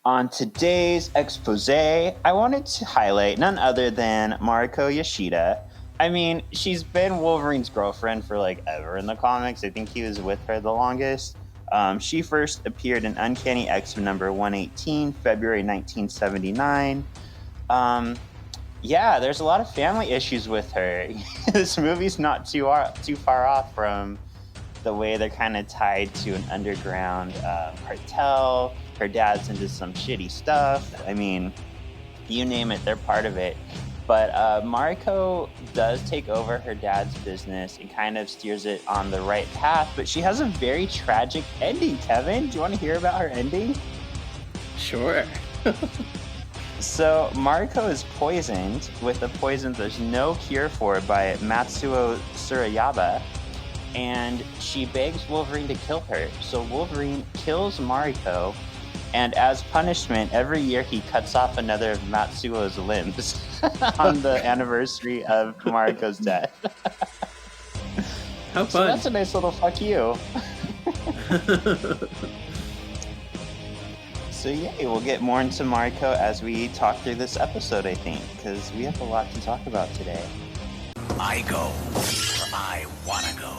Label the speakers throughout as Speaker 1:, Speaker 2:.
Speaker 1: On today's expose, I wanted to highlight none other than Mariko Yoshida. I mean, she's been Wolverine's girlfriend for like ever in the comics. I think he was with her the longest. She first appeared in Uncanny X-Men number 118, February 1979. Yeah, there's a lot of family issues with her. This movie's not too far off from the way they're kind of tied to an underground cartel. Her dad's into some shitty stuff. I mean, you name it, they're part of it. But Mariko does take over her dad's business and kind of steers it on the right path. But she has a very tragic ending, Kevin. Do you want to hear about her ending?
Speaker 2: Sure.
Speaker 1: So Mariko is poisoned with a poison there's no cure for by Matsuo Surayaba. And she begs Wolverine to kill her. So Wolverine kills Mariko, and as punishment, every year he cuts off another of Matsuo's limbs on the anniversary of Mariko's death.
Speaker 2: How fun.
Speaker 1: So that's a nice little fuck you. So yeah, we'll get more into Mariko as we talk through this episode, I think, because we have a lot to talk about today.
Speaker 3: I go where I wanna go.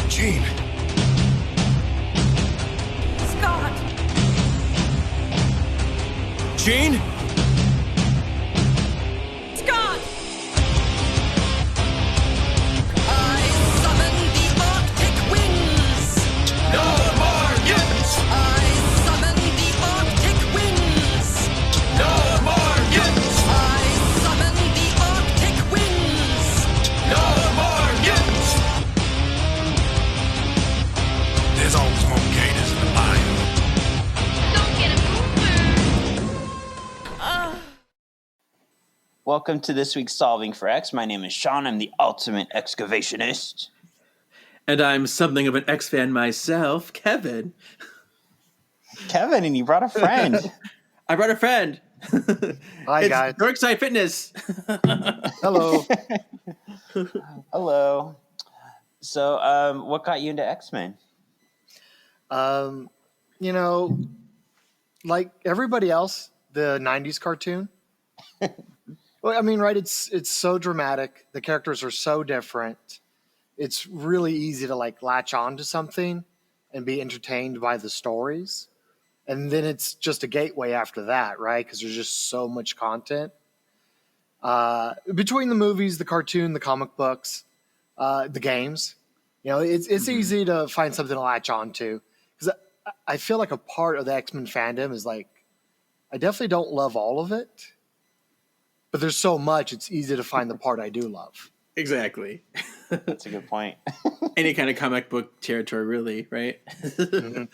Speaker 3: Jean!
Speaker 4: Scott!
Speaker 3: Jean!
Speaker 4: Scott! I summon the Arctic winds!
Speaker 3: No more mutants!
Speaker 4: I summon the Arctic winds!
Speaker 3: No more mutants!
Speaker 4: I summon the Arctic winds!
Speaker 3: No more mutants! There's always more gators in the bayou.
Speaker 5: Don't get a boomer.
Speaker 1: Welcome to this week's Solving for X. My name is Shawn. I'm the ultimate excavationist.
Speaker 2: And I'm something of an X fan myself, Kevin.
Speaker 1: Kevin, and you brought a friend.
Speaker 2: I brought a friend.
Speaker 6: Hi,
Speaker 2: It's
Speaker 6: guys.
Speaker 2: Dorkside Fitness.
Speaker 6: Hello.
Speaker 1: Hello. So, what got you into X-Men?
Speaker 6: You know, like everybody else, the '90s cartoon. Well, I mean, right? It's so dramatic. The characters are so different. It's really easy to like latch on to something and be entertained by the stories, and then it's just a gateway after that, right? Because there's just so much content between the movies, the cartoon, the comic books, the games. You know, it's easy to find something to latch on to. Because I feel like a part of the X-Men fandom is like, I definitely don't love all of it, but there's so much, it's easy to find the part I do love.
Speaker 2: Exactly.
Speaker 1: That's a good point.
Speaker 2: Any kind of comic book territory, really, right?
Speaker 1: Yeah,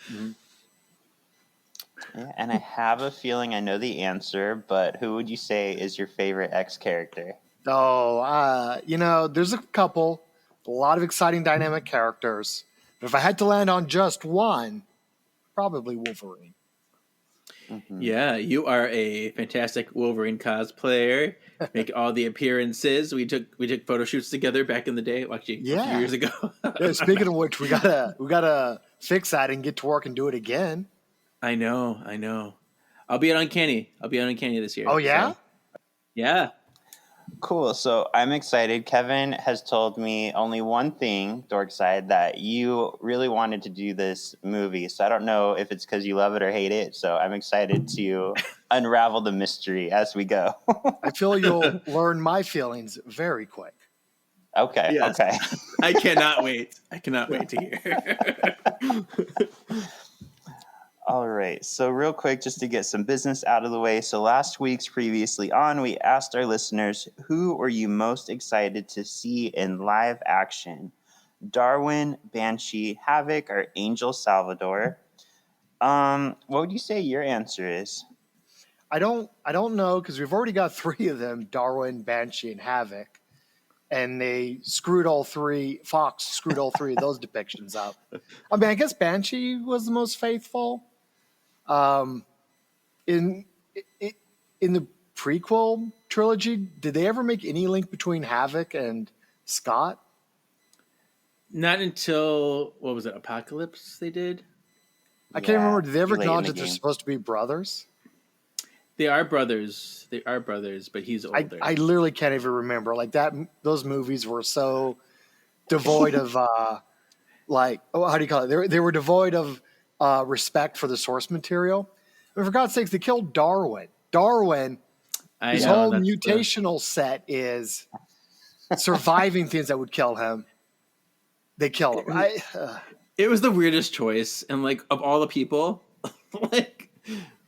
Speaker 1: and I have a feeling I know the answer, but who would you say is your favorite X character?
Speaker 6: Oh, you know, there's a couple, a lot of exciting dynamic characters, but if I had to land on just one, probably Wolverine.
Speaker 1: Mm-hmm.
Speaker 2: Yeah, you are a fantastic Wolverine cosplayer. Make all the appearances. We took photo shoots together back in the day. Well, actually, a few
Speaker 6: Yeah.
Speaker 2: years ago.
Speaker 6: Yeah, speaking of which, we gotta fix that and get to work and do it again.
Speaker 2: I know. I'll be at Uncanny this year.
Speaker 6: Oh yeah?
Speaker 2: So, yeah.
Speaker 1: Cool. So I'm excited. Kevin has told me only one thing, Dorkside, that you really wanted to do this movie. So I don't know if it's because you love it or hate it. So I'm excited to unravel the mystery as we go.
Speaker 6: I feel you'll learn my feelings very quick.
Speaker 1: Okay.
Speaker 2: Yes.
Speaker 1: Okay.
Speaker 2: I cannot wait. To hear.
Speaker 1: All right. So real quick, just to get some business out of the way. So last week's Previously On, we asked our listeners, who are you most excited to see in live action? Darwin, Banshee, Havoc, or Angel Salvador? What would you say your answer is?
Speaker 6: I don't know, because we've already got three of them, Darwin, Banshee, and Havoc. And they screwed all three, Fox screwed all three of those depictions up. I mean, I guess Banshee was the most faithful. In the prequel trilogy, did they ever make any link between Havoc and Scott?
Speaker 2: Not until, what was it, Apocalypse they did?
Speaker 6: I can't remember. Did they ever
Speaker 1: late in
Speaker 6: acknowledge
Speaker 1: the
Speaker 6: that they're
Speaker 1: game.
Speaker 6: supposed to be brothers?
Speaker 2: They are brothers. They are brothers, but he's older.
Speaker 6: I literally can't even remember. Like that, those movies were so devoid of how do you call it? They were devoid of respect for the source material. I mean, for God's sakes, they killed Darwin. His whole mutational set is surviving things that would kill him. They kill him.
Speaker 2: It was the weirdest choice, and like of all the people, like.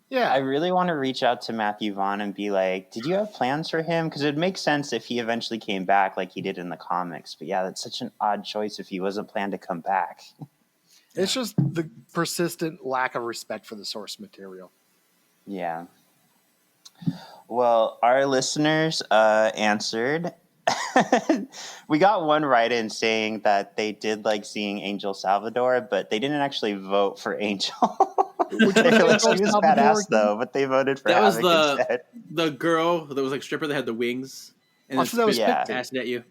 Speaker 6: Yeah,
Speaker 1: I really want to reach out to Matthew Vaughn and be like, did you have plans for him? Because it'd make sense if he eventually came back like he did in the comics. But yeah, that's such an odd choice if he wasn't planned to come back.
Speaker 6: it's just the persistent lack of respect for the source material.
Speaker 1: Yeah. Well, our listeners answered. We got one write-in saying that they did like seeing Angel Salvador, but they didn't actually vote for Angel. They feel like she was badass though, but they voted for
Speaker 2: that was
Speaker 1: Havoc instead.
Speaker 2: the girl that was like stripper that had the wings and
Speaker 6: Also, that was
Speaker 2: passing at you.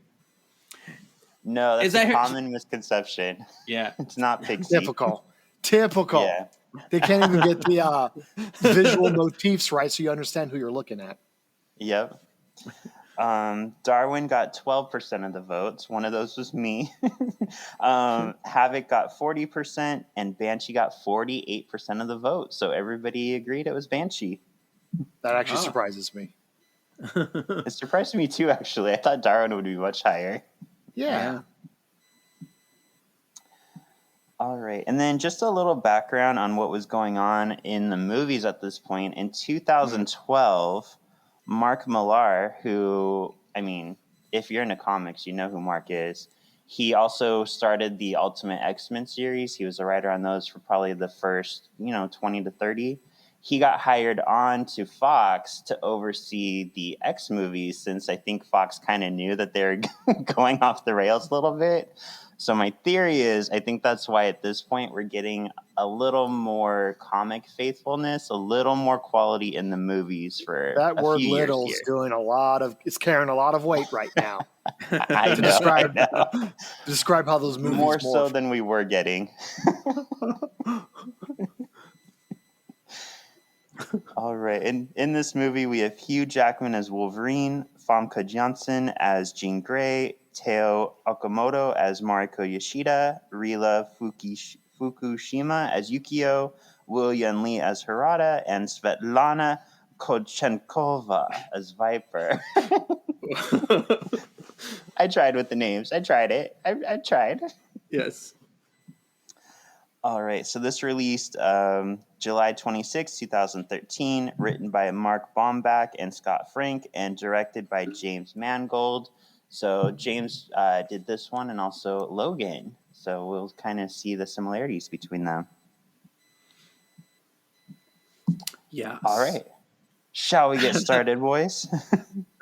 Speaker 1: No, that's
Speaker 2: Is that
Speaker 1: a
Speaker 2: her-
Speaker 1: common misconception.
Speaker 2: Yeah,
Speaker 1: It's not Pixie.
Speaker 6: Typical.
Speaker 1: Yeah.
Speaker 6: They can't even get the visual motifs right, so you understand who you're looking at.
Speaker 1: Yep. Darwin got 12% of the votes. One of those was me. Havoc got 40%, and Banshee got 48% of the vote. So everybody agreed it was Banshee.
Speaker 6: That actually surprises me.
Speaker 1: It surprised me too, actually. I thought Darwin would be much higher.
Speaker 6: Yeah.
Speaker 1: All right. And then just a little background on what was going on in the movies at this point. In 2012, Mark Millar, who, I mean, if you're into comics, you know who Mark is. He also started the Ultimate X-Men series. He was a writer on those for probably the first, 20 to 30. He got hired on to Fox to oversee the X movies since I think Fox kind of knew that they were going off the rails a little bit. So my theory is I think that's why at this point we're getting a little more comic faithfulness, a little more quality in the movies for
Speaker 6: That
Speaker 1: a
Speaker 6: word
Speaker 1: few years
Speaker 6: "little's"
Speaker 1: here.
Speaker 6: doing it's carrying a lot of weight right now.
Speaker 1: I know.
Speaker 6: Describe how those movies
Speaker 1: More so
Speaker 6: morph.
Speaker 1: than we were getting. All right. In this movie, we have Hugh Jackman as Wolverine, Famke Janssen as Jean Grey, Teo Okamoto as Mariko Yoshida, Rila Fukushima as Yukio, William Lee as Harada, and Svetlana Kodchenkova as Viper. I tried with the names. I tried it. I tried.
Speaker 2: yes.
Speaker 1: All right, so this released July 26, 2013, written by Mark Baumbach and Scott Frank, and directed by James Mangold. So James did this one and also Logan. So we'll kind of see the similarities between them.
Speaker 2: Yeah.
Speaker 1: All right. Shall we get started, boys?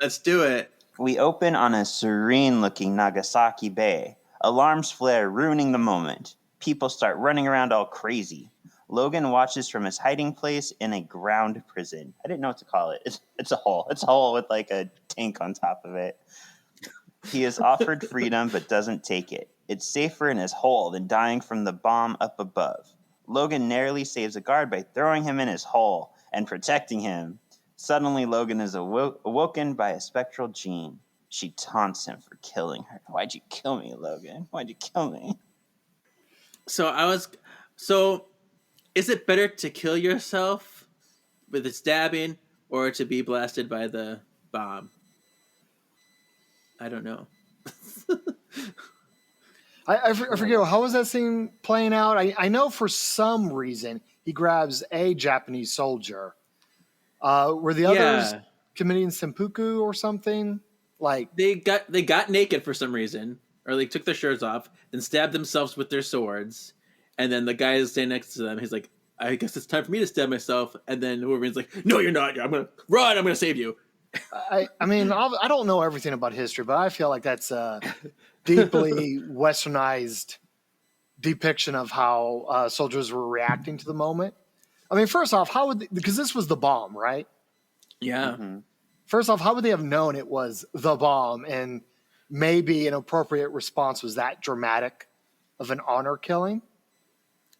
Speaker 2: Let's do it.
Speaker 1: We open on a serene-looking Nagasaki Bay. Alarms flare, ruining the moment. People start running around all crazy. Logan watches from his hiding place in a ground prison. I didn't know what to call it. It's a hole. It's a hole with like a tank on top of it. He is offered freedom but doesn't take it. It's safer in his hole than dying from the bomb up above. Logan narrowly saves a guard by throwing him in his hole and protecting him. Suddenly, Logan is awoken by a spectral Jean. She taunts him for killing her. Why'd you kill me, Logan? Why'd you kill me?
Speaker 2: So is it better to kill yourself with a stabbing or to be blasted by the bomb? I don't know.
Speaker 6: I forget, how was that scene playing out? I know for some reason he grabs a Japanese soldier. Were the others committing seppuku or something? Like
Speaker 2: they got naked for some reason, or they took their shirts off, then stabbed themselves with their swords, and then the guy is standing next to them. He's like, "I guess it's time for me to stab myself." And then Wolverine's like, "No, you're not. I'm gonna run. I'm gonna save you."
Speaker 6: I mean, I don't know everything about history, but I feel like that's a deeply westernized depiction of how soldiers were reacting to the moment. I mean, first off, because this was the bomb, right?
Speaker 2: Yeah.
Speaker 1: Mm-hmm.
Speaker 6: First off, how would they have known it was the bomb? And maybe an appropriate response was that dramatic of an honor killing.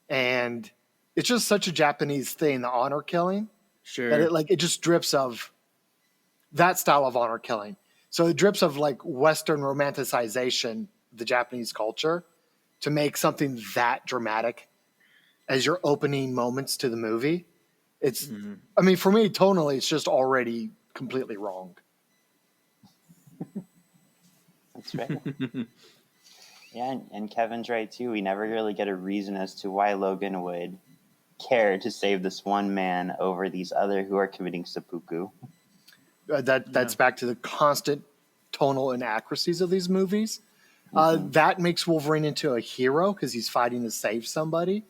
Speaker 6: And it's just such a Japanese thing, the honor killing,
Speaker 2: Sure.
Speaker 6: that it just drips of that style of honor killing. So it drips of like Western romanticization of the Japanese culture to make something that dramatic as your opening moments to the movie. It's, I mean, for me, tonally, it's just already completely wrong.
Speaker 1: That's right. Yeah, and Kevin's right too. We never really get a reason as to why Logan would care to save this one man over these other who are committing seppuku.
Speaker 6: That's back to the constant tonal inaccuracies of these movies. That makes Wolverine into a hero because he's fighting to save somebody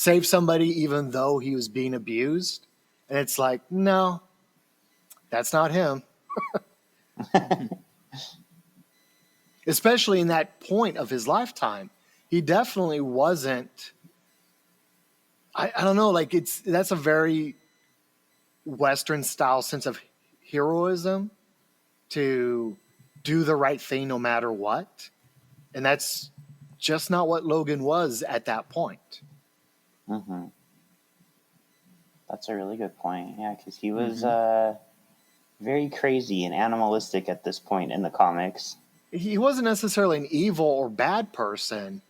Speaker 6: even though he was being abused. And it's like, no, that's not him. Especially in that point of his lifetime. He definitely wasn't. I don't know, like that's a very Western style sense of heroism to do the right thing no matter what. And that's just not what Logan was at that point.
Speaker 1: Mm-hmm. That's a really good point. Yeah, because he was very crazy and animalistic at this point in the comics.
Speaker 6: He wasn't necessarily an evil or bad person,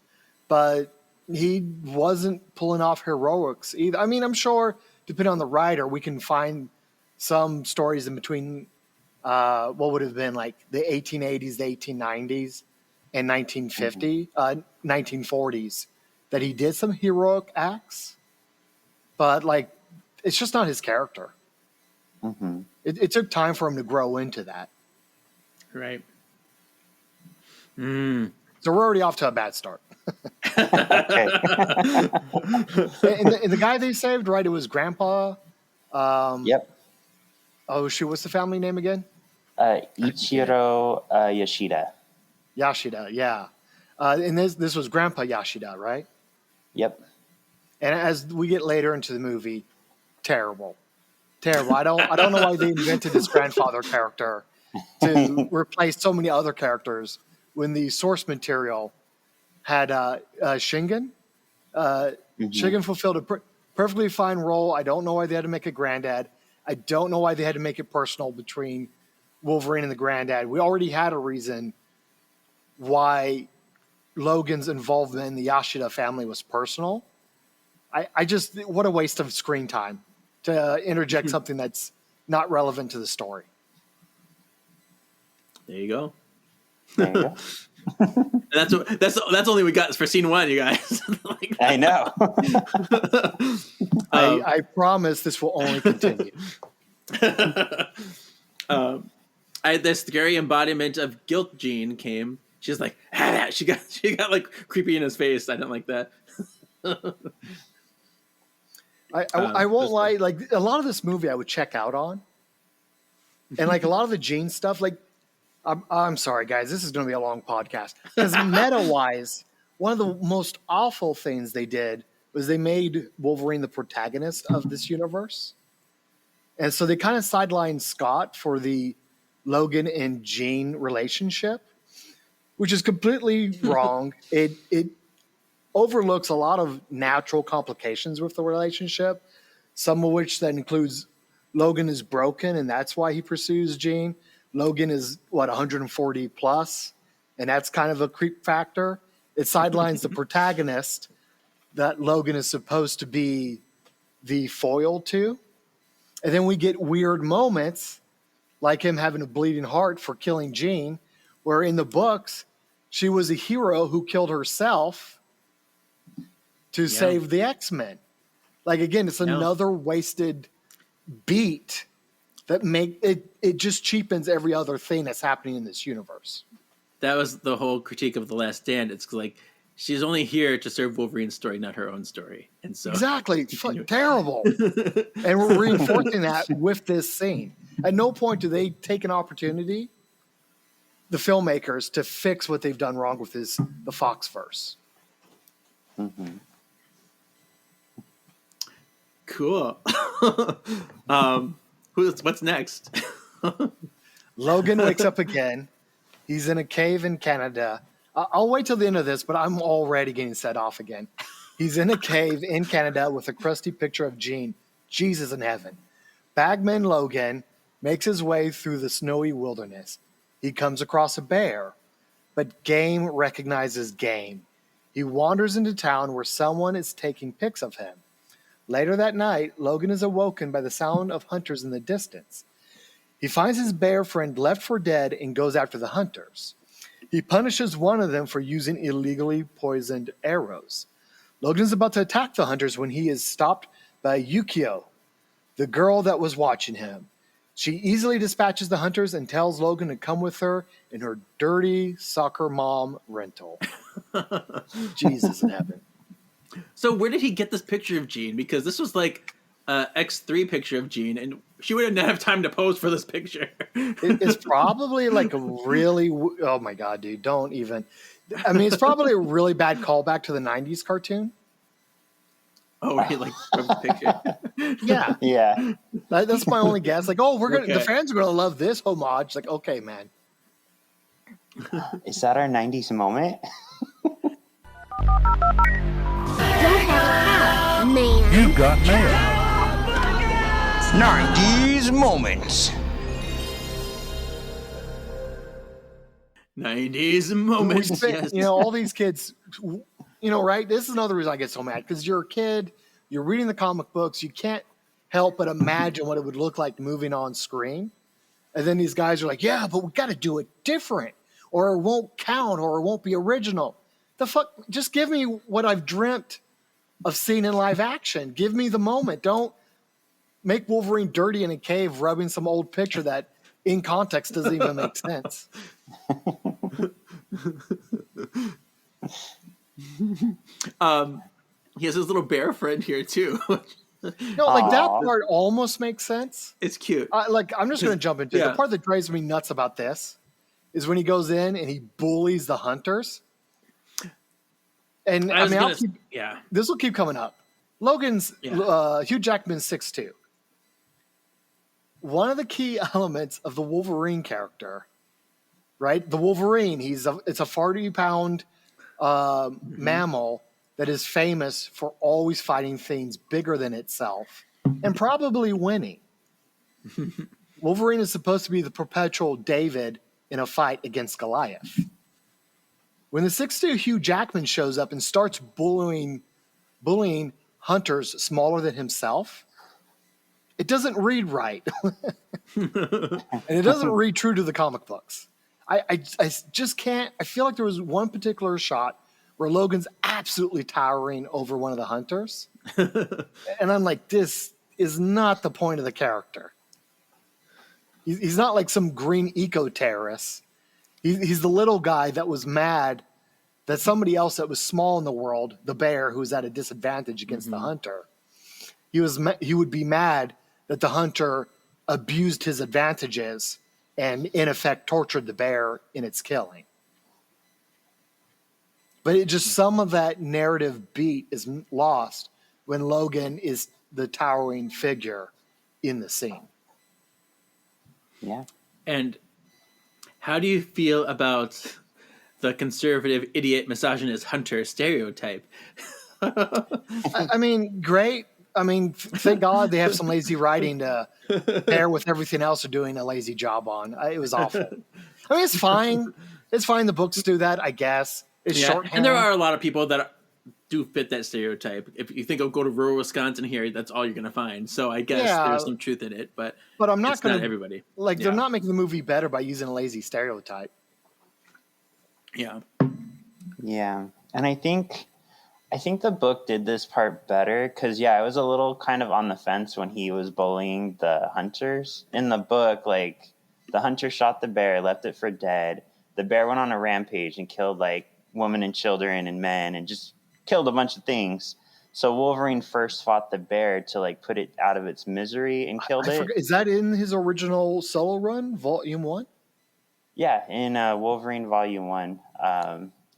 Speaker 6: but he wasn't pulling off heroics either. I mean, I'm sure, depending on the writer, we can find some stories in between what would have been like the 1880s, the 1890s, and 1940s that he did some heroic acts, but like it's just not his character.
Speaker 1: Mm-hmm.
Speaker 6: It took time for him to grow into that.
Speaker 2: Right.
Speaker 6: So we're already off to a bad start.
Speaker 1: Okay.
Speaker 6: and the guy they saved, right? It was Grandpa.
Speaker 1: Yep.
Speaker 6: Oh shoot, what's the family name again?
Speaker 1: Ichiro Yoshida.
Speaker 6: Yashida, yeah. And this was Grandpa Yashida, right?
Speaker 1: Yep.
Speaker 6: And as we get later into the movie, terrible. I don't know why they invented this grandfather character to replace so many other characters when the source material had Shingen. Shingen fulfilled a perfectly fine role. I don't know why they had to make a granddad. I don't know why they had to make it personal between Wolverine and the granddad. We already had a reason why Logan's involvement in the Yashida family was personal. I just, what a waste of screen time to interject something that's not relevant to the story.
Speaker 2: There you go.
Speaker 1: There you go.
Speaker 2: That's only we got for scene one, you guys. Like,
Speaker 1: I know.
Speaker 6: I promise this will only continue.
Speaker 2: This scary embodiment of guilt Jean came. She's like, she got like creepy in his face. I don't like that.
Speaker 6: I won't lie. Like a lot of this movie, I would check out on, and like a lot of the Jean stuff. Like, I'm sorry, guys, this is going to be a long podcast because meta-wise, one of the most awful things they did was they made Wolverine the protagonist of this universe, and so they kind of sidelined Scott for the Logan and Jean relationship, which is completely wrong. It overlooks a lot of natural complications with the relationship, some of which that includes Logan is broken, and that's why he pursues Jean. Logan is, 140 plus, and that's kind of a creep factor. It sidelines the protagonist that Logan is supposed to be the foil to. And then we get weird moments, like him having a bleeding heart for killing Jean, where in the books, she was a hero who killed herself to save the X-Men. Like, again, it's another wasted beat that it just cheapens every other thing that's happening in this universe.
Speaker 2: That was the whole critique of The Last Stand. It's like she's only here to serve Wolverine's story, not her own story. And so
Speaker 6: exactly, terrible. And we're reinforcing that with this scene. At no point do they take an opportunity, the filmmakers, to fix what they've done wrong with the Foxverse.
Speaker 1: Mm-hmm.
Speaker 2: Cool. What's next?
Speaker 6: Logan wakes up again. He's in a cave in Canada. I'll wait till the end of this, but I'm already getting set off again. He's in a cave in Canada with a crusty picture of Jesus in heaven. Bagman Logan makes his way through the snowy wilderness. He comes across a bear, but game recognizes game. He wanders into town where someone is taking pics of him. Later that night, Logan is awoken by the sound of hunters in the distance. He finds his bear friend left for dead and goes after the hunters. He punishes one of them for using illegally poisoned arrows. Logan is about to attack the hunters when he is stopped by Yukio, the girl that was watching him. She easily dispatches the hunters and tells Logan to come with her in her dirty soccer mom rental. Jesus in heaven.
Speaker 2: So where did he get this picture of Jean? Because this was like X3 picture of Jean, and she wouldn't have time to pose for this picture.
Speaker 6: It's probably like a really, oh my God, dude, don't even. I mean, it's probably a really bad callback to the 90s cartoon.
Speaker 2: Oh, where he like from the picture.
Speaker 6: Yeah.
Speaker 1: Yeah.
Speaker 6: That's my only guess. Like, oh, the
Speaker 2: Okay.
Speaker 6: fans are going to love this homage. Like, okay, man.
Speaker 1: Is that our 90s moment?
Speaker 4: Man.
Speaker 3: You got mail.
Speaker 7: 90s moments.
Speaker 2: 90s moments. Yes.
Speaker 6: You know, all these kids, you know, right? This is another reason I get so mad because you're a kid, you're reading the comic books, you can't help but imagine what it would look like moving on screen. And then these guys are like, yeah, but we got to do it different or it won't count or it won't be original. The fuck? Just give me what I've dreamt of seeing in live action. Give me the moment. Don't make Wolverine dirty in a cave rubbing some old picture that in context doesn't even make sense.
Speaker 2: He has his little bear friend here too.
Speaker 6: No, like that
Speaker 1: Aw.
Speaker 6: part almost makes sense.
Speaker 2: It's cute.
Speaker 6: I'm just going to jump into it.
Speaker 2: Yeah.
Speaker 6: The part that drives me nuts about this is when he goes in and he bullies the hunters. And I
Speaker 2: was
Speaker 6: mean,
Speaker 2: gonna-
Speaker 6: this will keep coming up. Logan's Hugh Jackman's 6'2". One of the key elements of the Wolverine character, right? The Wolverine, it's a 40-pound mammal that is famous for always fighting things bigger than itself and probably winning. Wolverine is supposed to be the perpetual David in a fight against Goliath. When the 6'2" Hugh Jackman shows up and starts bullying hunters smaller than himself, it doesn't read right. And it doesn't read true to the comic books. I just can't. I feel like there was one particular shot where Logan's absolutely towering over one of the hunters. And I'm like, this is not the point of the character. He's not like some green eco-terrorist. He's the little guy that was mad that somebody else that was small in the world, the bear, who was at a disadvantage against the hunter, he would be mad that the hunter abused his advantages and in effect tortured the bear in its killing. But it just some of that narrative beat is lost when Logan is the towering figure in the scene.
Speaker 1: Yeah.
Speaker 2: And how do you feel about the conservative idiot misogynist hunter stereotype?
Speaker 6: I mean, great. I mean, thank God they have some lazy writing to pair with everything else they're doing a lazy job on. It was awful. I mean, it's fine. It's fine. The books do that, I guess. It's shorthand.
Speaker 2: And there are a lot of people that do fit that stereotype. If you think I'll go to rural Wisconsin here, that's all you're going to find. So I guess there's some truth in it, but
Speaker 6: I'm not
Speaker 2: it's
Speaker 6: going
Speaker 2: not
Speaker 6: to
Speaker 2: everybody.
Speaker 6: Like, they're not making the movie better by using a lazy stereotype.
Speaker 2: Yeah.
Speaker 1: Yeah. And I think the book did this part better because, I was a little kind of on the fence when he was bullying the hunters. In the book, like, the hunter shot the bear, left it for dead. The bear went on a rampage and killed, like, women and children and men and just killed a bunch of things. So Wolverine first fought the bear to, like, put it out of its misery and killed it.
Speaker 6: Is that in his original solo run, Volume 1?
Speaker 1: Yeah, in Wolverine Volume 1.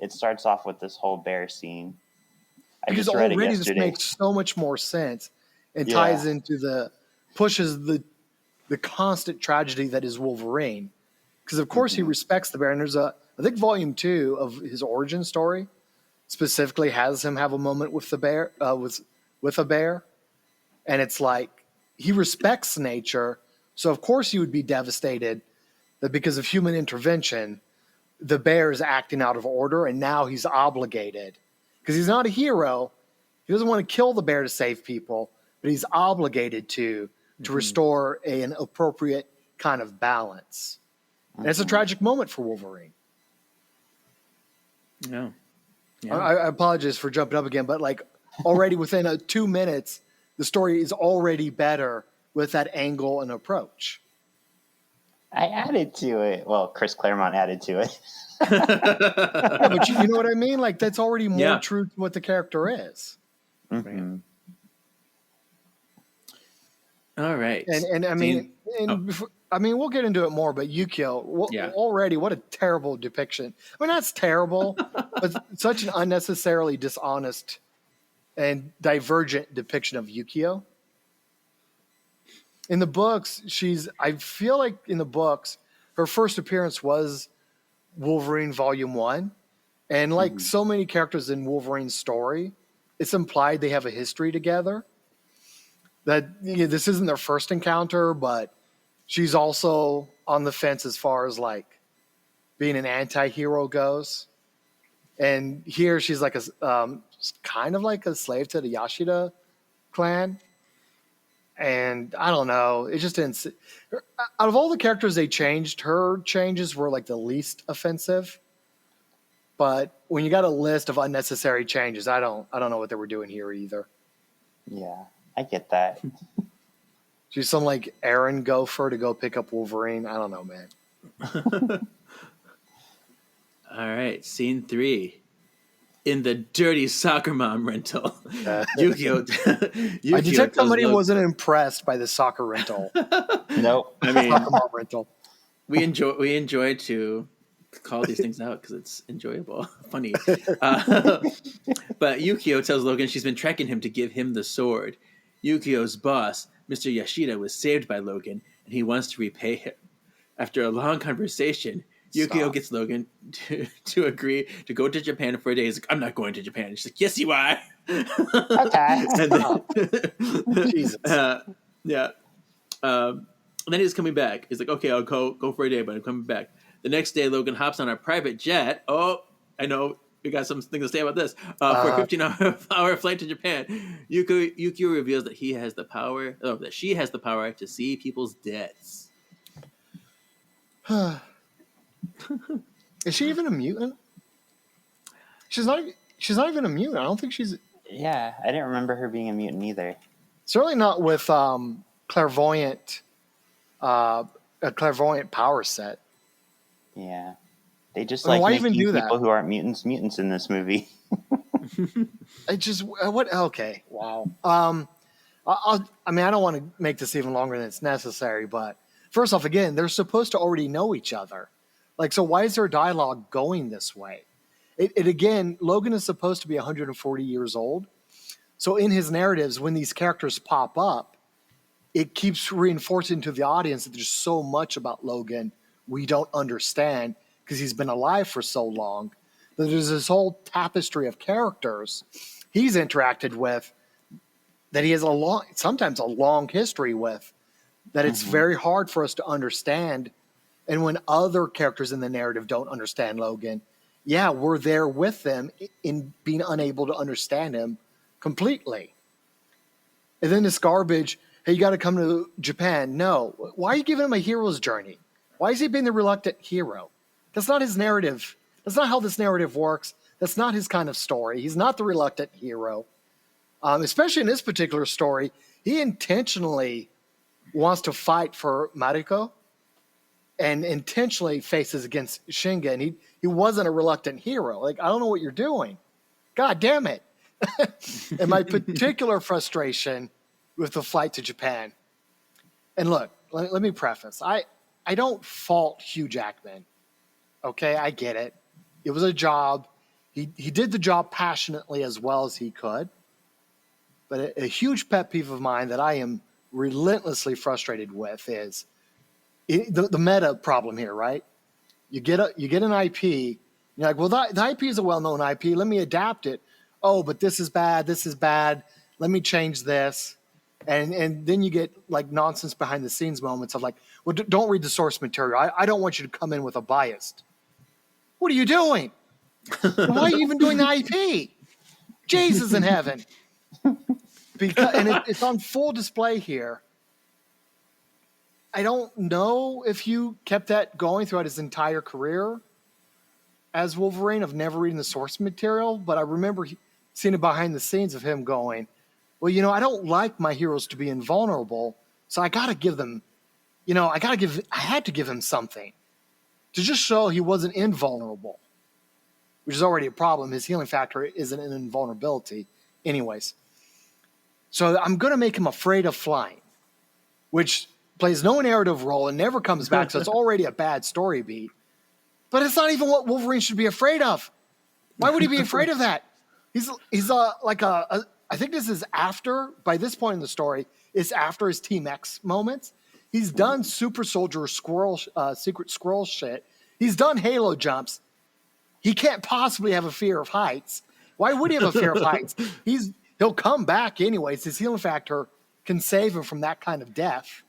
Speaker 1: It starts off with this whole bear scene.
Speaker 6: Because
Speaker 1: read it
Speaker 6: already this
Speaker 1: yesterday.
Speaker 6: makes so much more sense and ties into pushes the constant tragedy that is Wolverine. Because of course he respects the bear, and there's I think Volume 2 of his origin story specifically has him have a moment with the bear, with a bear, and it's like he respects nature, so of course he would be devastated that because of human intervention, the bear is acting out of order, and now he's obligated because he's not a hero. He doesn't want to kill the bear to save people, but he's obligated to restore an appropriate kind of balance. And it's a tragic moment for Wolverine.
Speaker 2: No.
Speaker 6: I apologize for jumping up again, but like already within 2 minutes, the story is already better with that angle and approach.
Speaker 1: I added to it. Well, Chris Claremont added to it.
Speaker 6: Yeah, but you know what I mean? Like that's already more true to what the character is.
Speaker 1: Mm-hmm.
Speaker 2: All right.
Speaker 6: And I mean, I mean, we'll get into it more, but Yukio, already, what a terrible depiction. I mean, that's terrible, but such an unnecessarily dishonest and divergent depiction of Yukio. In the books, I feel like in the books, her first appearance was Wolverine Volume 1. And like so many characters in Wolverine's story, it's implied they have a history together. That this isn't their first encounter, but she's also on the fence as far as like being an anti-hero goes. And here she's like kind of like a slave to the Yashida clan. And I don't know, it just didn't. Out of all the characters they changed, her changes were like the least offensive. But when you got a list of unnecessary changes, I don't know what they were doing here either.
Speaker 1: Yeah, I get that.
Speaker 6: She's some like Aaron gopher to go pick up Wolverine. I don't know, man.
Speaker 2: All right, scene 3. In the dirty soccer mom rental, Yukio
Speaker 6: I detect somebody wasn't impressed by the soccer rental.
Speaker 1: Nope.
Speaker 2: I mean,
Speaker 6: Soccer mom rental.
Speaker 2: we enjoy to call these things out because it's enjoyable, funny. But Yukio tells Logan she's been tracking him to give him the sword. Yukio's boss, Mr. Yashida, was saved by Logan, and he wants to repay him. After a long conversation, Yukio gets Logan to agree to go to Japan for a day. He's like, I'm not going to Japan. She's like, yes, you are.
Speaker 1: Okay.
Speaker 6: Jesus.
Speaker 2: Yeah. And then he's coming back. He's like, okay, I'll go for a day, but I'm coming back. The next day, Logan hops on a private jet. Oh, I know. We got something to say about this. For a 15-hour flight to Japan, Yukio reveals that he has the power, that she has the power to see people's deaths.
Speaker 6: Is she even a mutant? She's not even a mutant. I don't think she's.
Speaker 1: Yeah, I didn't remember her being a mutant either.
Speaker 6: Certainly not with clairvoyant, a clairvoyant power set.
Speaker 1: Yeah, they just
Speaker 6: I mean,
Speaker 1: like
Speaker 6: why
Speaker 1: making
Speaker 6: even do
Speaker 1: people
Speaker 6: that?
Speaker 1: who aren't mutants in this movie.
Speaker 6: I just what? Okay, wow. I mean, I don't want to make this even longer than it's necessary, but first off, again, they're supposed to already know each other. Like, so why is their dialogue going this way? It again, Logan is supposed to be 140 years old. So in his narratives, when these characters pop up, it keeps reinforcing to the audience that there's so much about Logan we don't understand because he's been alive for so long. That there's this whole tapestry of characters he's interacted with that he has sometimes a long history with, that it's very hard for us to understand. And when other characters in the narrative don't understand Logan, yeah, we're there with them in being unable to understand him completely. And then this garbage, hey, you got to come to Japan. No. Why are you giving him a hero's journey? Why is he being the reluctant hero? That's not his narrative. That's not how this narrative works. That's not his kind of story. He's not the reluctant hero. Especially in this particular story, he intentionally wants to fight for Mariko and intentionally faces against Shinga. And he wasn't a reluctant hero. Like, I don't know what you're doing. God damn it. And my particular frustration with the flight to Japan. And look, let me preface. I don't fault Hugh Jackman. Okay, I get it. It was a job. He did the job passionately as well as he could. But a huge pet peeve of mine that I am relentlessly frustrated with is the meta problem here, right? You get an IP, You're like, well, the IP is a well-known IP. Let me adapt it. Oh, but this is bad. This is bad. Let me change this. And then you get like nonsense behind the scenes moments of like, well, don't read the source material. I don't want you to come in with a bias. What are you doing? Why are you even doing the IP? Jesus in heaven. It's on full display here. I don't know if you kept that going throughout his entire career as Wolverine, of never reading the source material, but I remember seeing it behind the scenes of him going, well, I don't like my heroes to be invulnerable, so I got to give them, I had to give him something to just show he wasn't invulnerable, which is already a problem. His healing factor isn't an invulnerability anyways. So I'm going to make him afraid of flying, which plays no narrative role and never comes back, so it's already a bad story beat. But it's not even what Wolverine should be afraid of. Why would he be afraid of that? He's I think this is after, by this point in the story, it's after his Team X moments. He's done super soldier secret squirrel shit. He's done halo jumps. He can't possibly have a fear of heights. Why would he have a fear of heights? He'll come back anyways. His healing factor can save him from that kind of death.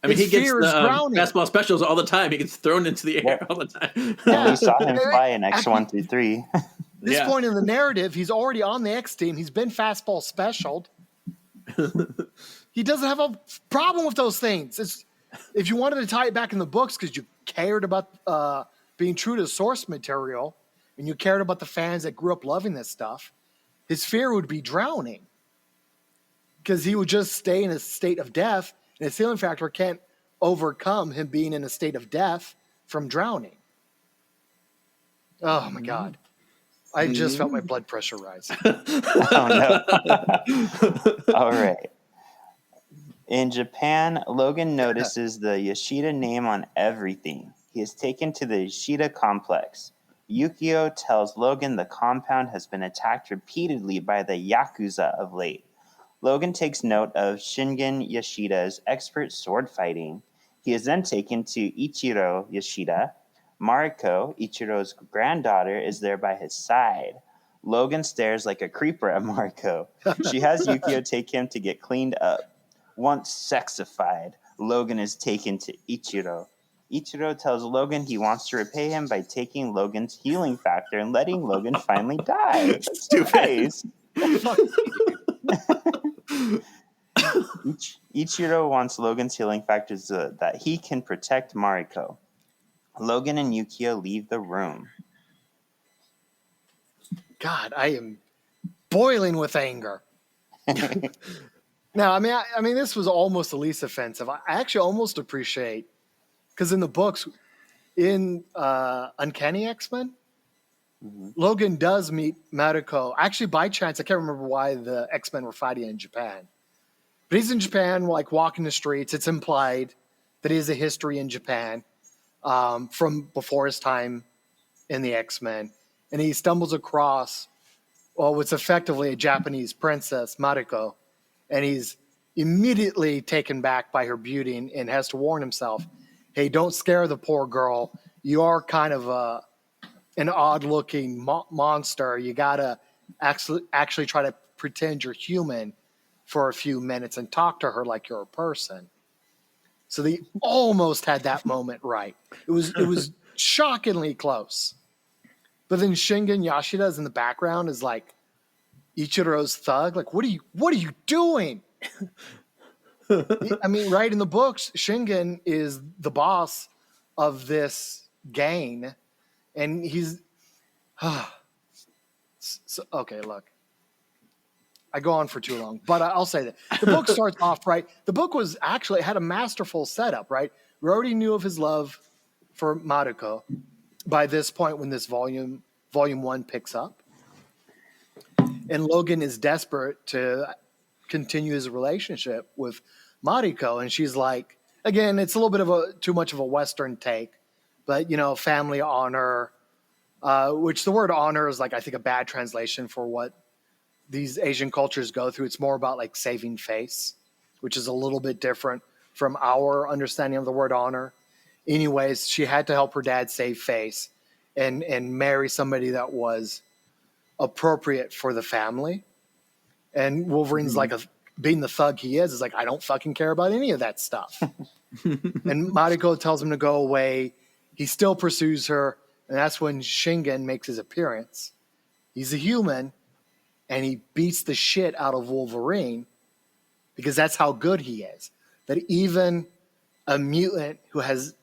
Speaker 2: I mean,
Speaker 6: His
Speaker 2: he gets
Speaker 6: fear is
Speaker 2: the
Speaker 6: drowning.
Speaker 2: basketball specials all the time. He gets thrown into the air all the time.
Speaker 1: Yeah, we saw him fly in X1 through 3.
Speaker 6: This point in the narrative, he's already on the X team. He's been fastball specialed. He doesn't have a problem with those things. If you wanted to tie it back in the books because you cared about being true to source material and you cared about the fans that grew up loving this stuff, his fear would be drowning because he would just stay in a state of death, and his healing factor can't overcome him being in a state of death from drowning. Oh, my God. I just felt my blood pressure rise.
Speaker 1: Oh, no. All right. In Japan, Logan notices the Yoshida name on everything. He is taken to the Yoshida complex. Yukio tells Logan the compound has been attacked repeatedly by the Yakuza of late. Logan takes note of Shingen Yoshida's expert sword fighting. He is then taken to Ichiro Yoshida. Mariko, Ichiro's granddaughter, is there by his side. Logan stares like a creeper at Mariko. She has Yukio take him to get cleaned up. Once sexified, Logan is taken to Ichiro. Ichiro tells Logan he wants to repay him by taking Logan's healing factor and letting Logan finally die.
Speaker 2: Stupid.
Speaker 1: Ichiro wants Logan's healing factor so that he can protect Mariko. Logan and Yukio leave the room.
Speaker 6: God, I am boiling with anger. No, I mean, this was almost the least offensive. I actually almost appreciate, because in the books, in Uncanny X-Men, Logan does meet Mariko. Actually, by chance, I can't remember why the X-Men were fighting in Japan. But he's in Japan, like walking the streets. It's implied that he has a history in Japan from before his time in the X-Men. And he stumbles across, what's effectively a Japanese princess, Mariko. And he's immediately taken back by her beauty and has to warn himself, hey, don't scare the poor girl. You are kind of an odd-looking monster. You got to actually try to pretend you're human for a few minutes and talk to her like you're a person. So they almost had that moment right. It was shockingly close. But then Shingen Yoshida's in the background is like Ichiro's thug. Like, what are you doing? I mean, right in the books, Shingen is the boss of this gang, and he's okay. Look, I go on for too long, but I'll say that the book starts off right. The book was actually had a masterful setup. Right, we already knew of his love for Mariko by this point when this volume 1 picks up, and Logan is desperate to continue his relationship with Mariko, and she's like, again, it's a little bit of too much of a Western take, but family honor, which the word honor is like, I think, a bad translation for what these Asian cultures go through. It's more about like saving face, which is a little bit different from our understanding of the word honor. Anyways, she had to help her dad save face, and marry somebody that was appropriate for the family. And Wolverine's like being the thug he is like, I don't fucking care about any of that stuff. And Mariko tells him to go away. He still pursues her, and that's when Shingen makes his appearance. He's a human, and he beats the shit out of Wolverine because that's how good he is. That even a mutant who has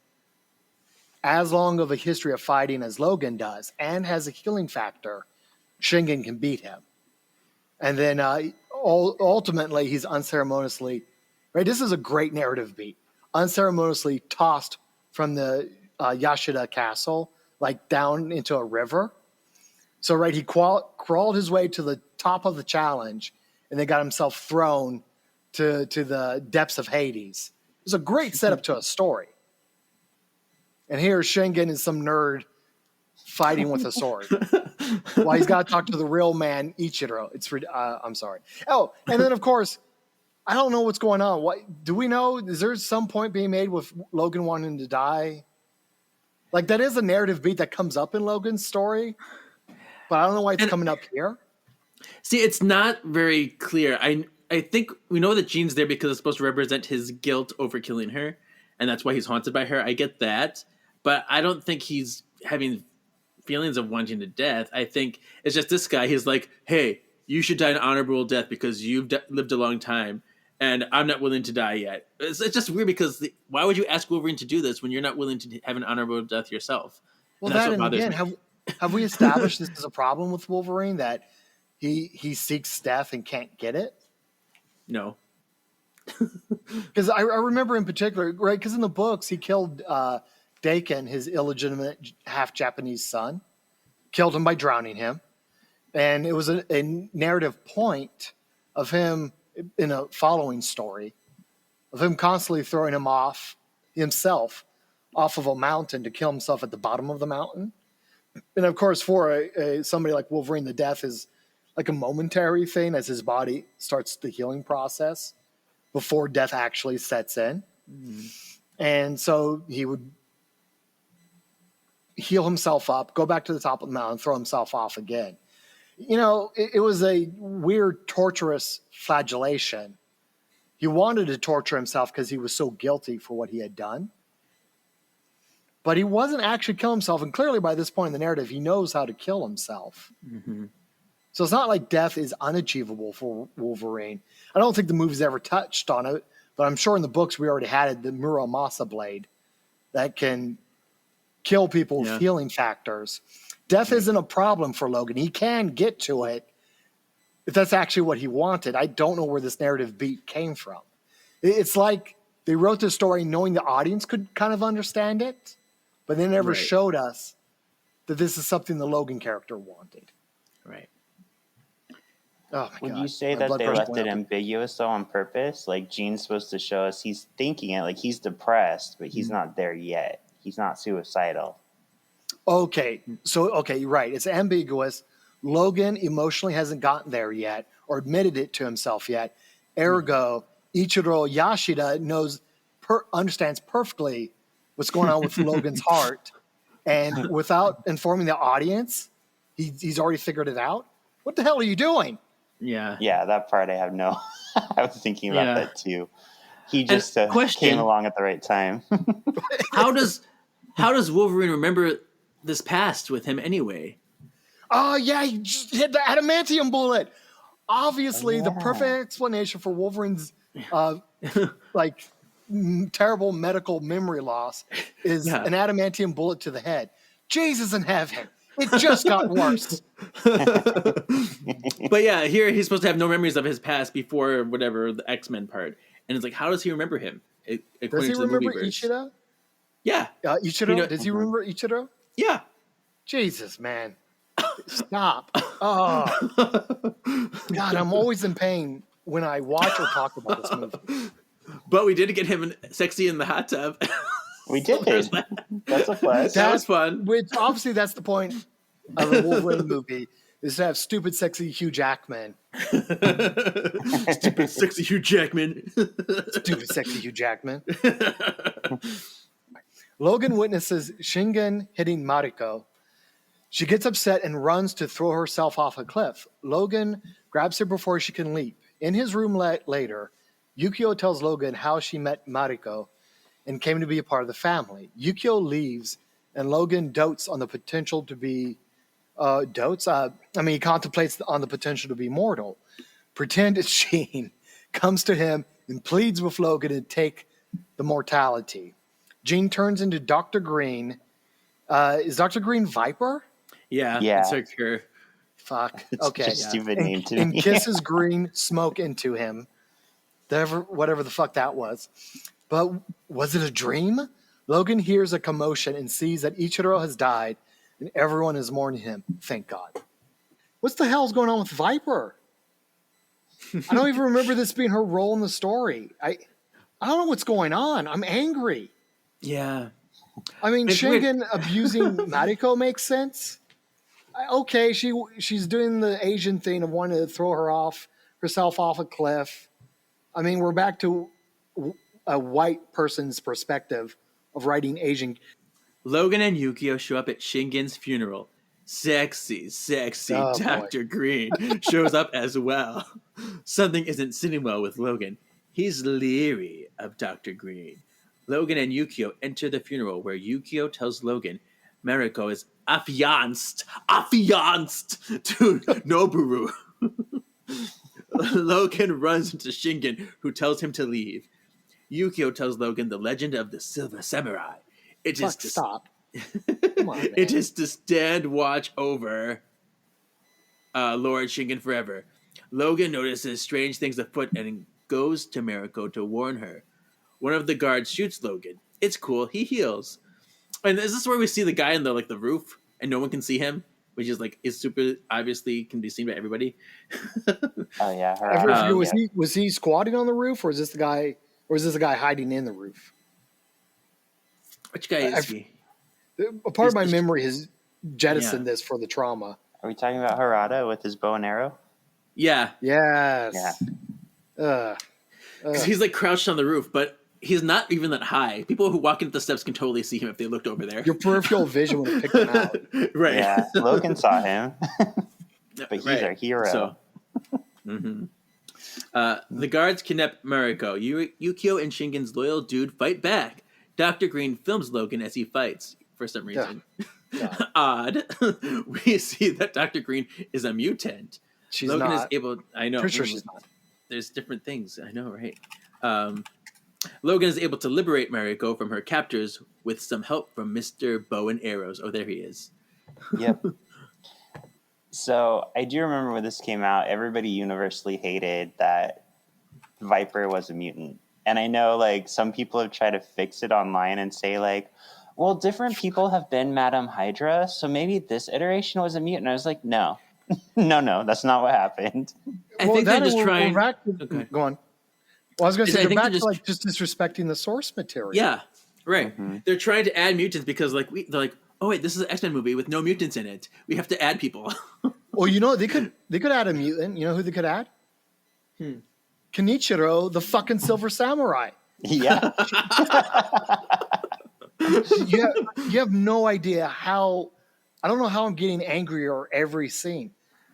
Speaker 6: as long of a history of fighting as Logan does and has a healing factor, Shingen can beat him. And then ultimately, he's unceremoniously, right? This is a great narrative beat. Unceremoniously tossed from the Yashida castle, like down into a river. So, right, he crawled his way to the top of the challenge and then got himself thrown to the depths of Hades. It was a great setup to a story. And here, Shingen is some nerd fighting with a sword. While he's got to talk to the real man, Ichiro. I'm sorry. Oh, and then, of course, I don't know what's going on. What do we know? Is there some point being made with Logan wanting to die? Like, that is a narrative beat that comes up in Logan's story, but I don't know why it's coming up here.
Speaker 2: See, it's not very clear. I think we know that Jean's there because it's supposed to represent his guilt over killing her, and that's why he's haunted by her. I get that, but I don't think he's having feelings of wanting to death. I think it's just this guy. He's like, hey, you should die an honorable death because you've lived a long time, and I'm not willing to die yet. It's just weird because why would you ask Wolverine to do this when you're not willing to have an honorable death yourself?
Speaker 6: Well, and again, have we established this is a problem with Wolverine, that he seeks death and can't get it?
Speaker 2: No.
Speaker 6: Because I remember in particular, right, because in the books, he killed Dakin, his illegitimate half-Japanese son, killed him by drowning him. And it was a narrative point of him in a following story, of him constantly throwing himself off of a mountain to kill himself at the bottom of the mountain. And of course, for somebody like Wolverine, the death is like a momentary thing as his body starts the healing process before death actually sets in. Mm-hmm. And so he would heal himself up, go back to the top of the mountain, throw himself off again. You know, it was a weird, torturous flagellation. He wanted to torture himself because he was so guilty for what he had done. But he wasn't actually killing himself. And clearly by this point in the narrative, he knows how to kill himself. Mm-hmm. So it's not like death is unachievable for Wolverine. I don't think the movie's ever touched on it, but I'm sure in the books we already had the Muramasa blade that can kill people with healing factors. Death isn't a problem for Logan. He can get to it if that's actually what he wanted. I don't know where this narrative beat came from. It's like they wrote this story knowing the audience could kind of understand it, but they never showed us that this is something the Logan character wanted.
Speaker 2: Right.
Speaker 6: Oh my
Speaker 1: Would
Speaker 6: God.
Speaker 1: you say that they left it ambiguous though on purpose? Like Gene's supposed to show us he's thinking it, like he's depressed, but he's not there yet. He's not suicidal.
Speaker 6: Okay, you're right. It's ambiguous. Logan emotionally hasn't gotten there yet or admitted it to himself yet. Ergo, Ichiro Yashida understands perfectly what's going on with Logan's heart. And without informing the audience, he's already figured it out. What the hell are you doing?
Speaker 2: Yeah.
Speaker 1: Yeah, that part I have no... I was thinking about that too. He just came along at the right time.
Speaker 2: How does Wolverine remember this past with him anyway?
Speaker 6: Oh, yeah, he just hit the adamantium bullet. Obviously, the perfect explanation for Wolverine's terrible medical memory loss is an adamantium bullet to the head. Jesus in heaven. It just got worse.
Speaker 2: But yeah, here he's supposed to have no memories of his past before whatever the X-Men part. And it's like, how does he remember him?
Speaker 6: Does he remember Ichiro?
Speaker 2: Yeah.
Speaker 6: Ichiro? Does he remember Ichiro?
Speaker 2: Yeah.
Speaker 6: Jesus, man. Stop. Oh. God, I'm always in pain when I watch or talk about this movie.
Speaker 2: But we did get him sexy in the hot tub.
Speaker 1: We did. That's a plus.
Speaker 2: That was fun.
Speaker 6: Which, obviously, that's the point of a Wolverine movie, is to have stupid, sexy Hugh Jackman.
Speaker 2: Stupid, sexy Hugh Jackman.
Speaker 6: Stupid, sexy Hugh Jackman. Logan witnesses Shingen hitting Mariko, She gets upset and runs to throw herself off a cliff. Logan grabs her before she can leap. In his room later, Yukio tells Logan how she met Mariko and came to be a part of the family. Yukio leaves, and Logan dotes on the potential to be he contemplates on the potential to be mortal. Pretend Sheen comes to him and pleads with Logan to take the mortality. Jean turns into Dr. Green. Is Dr. Green Viper?
Speaker 2: Yeah.
Speaker 1: Yeah.
Speaker 2: It's her.
Speaker 6: Fuck.
Speaker 1: It's
Speaker 6: Okay.
Speaker 1: just a stupid name to
Speaker 6: And
Speaker 1: me.
Speaker 6: kisses green smoke into him. Whatever the fuck that was. But was it a dream? Logan hears a commotion and sees that Ichiro has died and everyone is mourning him. Thank God. What the hell's going on with Viper? I don't even remember this being her role in the story. I don't know what's going on. I'm angry.
Speaker 2: Yeah.
Speaker 6: I mean,
Speaker 2: It's weird.
Speaker 6: Shingen abusing Mariko makes sense. Okay, she's doing the Asian thing of wanting to throw herself off a cliff. I mean, we're back to a white person's perspective of writing Asian.
Speaker 2: Logan and Yukio show up at Shingen's funeral. Sexy
Speaker 6: Oh, boy.
Speaker 2: Dr. Green shows up as well. Something isn't sitting well with Logan. He's leery of Dr. Green. Logan and Yukio enter the funeral where Yukio tells Logan Mariko is affianced to Noboru. Logan runs into Shingen, who tells him to leave. Yukio tells Logan the legend of the Silver Samurai.
Speaker 6: Stop. Come on, man.
Speaker 2: It is to stand watch over Lord Shingen forever. Logan notices strange things afoot and goes to Mariko to warn her. One of the guards shoots Logan. It's cool. He heals. And is this where we see the guy in the roof and no one can see him? Which is super obviously can be seen by everybody.
Speaker 1: Oh yeah.
Speaker 6: Was he squatting on the roof, or is this the guy hiding in the roof?
Speaker 2: Which guy is he?
Speaker 6: A part of my memory has jettisoned this for the trauma.
Speaker 1: Are we talking about Harada with his bow and arrow?
Speaker 2: Yeah.
Speaker 6: Yes.
Speaker 1: Yeah.
Speaker 2: Because he's crouched on the roof, but he's not even that high. People who walk into the steps can totally see him if they looked over there.
Speaker 6: Your peripheral vision would have picked him out.
Speaker 2: Right.
Speaker 1: Yeah. Logan saw him, but he's our hero.
Speaker 2: So, the guards kidnap Mariko. Yukio and Shingen's loyal dude fight back. Dr. Green films Logan as he fights for some reason. Odd. We see that Dr. Green is a mutant.
Speaker 6: She's
Speaker 2: Logan
Speaker 6: not.
Speaker 2: is able. I know.
Speaker 6: Pretty sure she's not.
Speaker 2: There's different things. I know, right? Logan is able to liberate Mariko from her captors with some help from Mr. Bow and Arrows. Oh, there he is.
Speaker 1: Yep. So I do remember when this came out, everybody universally hated that Viper was a mutant. And I know some people have tried to fix it online and say well, different people have been Madame Hydra, so maybe this iteration was a mutant. I was like, no, no, that's not what happened.
Speaker 2: I think they're just trying.
Speaker 6: Go on. Well, I was going to say, go back
Speaker 2: they're
Speaker 6: to just disrespecting the source material.
Speaker 2: Yeah, right.
Speaker 1: Mm-hmm.
Speaker 2: They're trying to add mutants because they're like, oh wait, this is an X-Men movie with no mutants in it. We have to add people.
Speaker 6: Well, they could add a mutant. You know who they could add? Kenichiro, the fucking Silver Samurai.
Speaker 1: Yeah.
Speaker 6: You have no idea how. I don't know how I'm getting angrier every scene.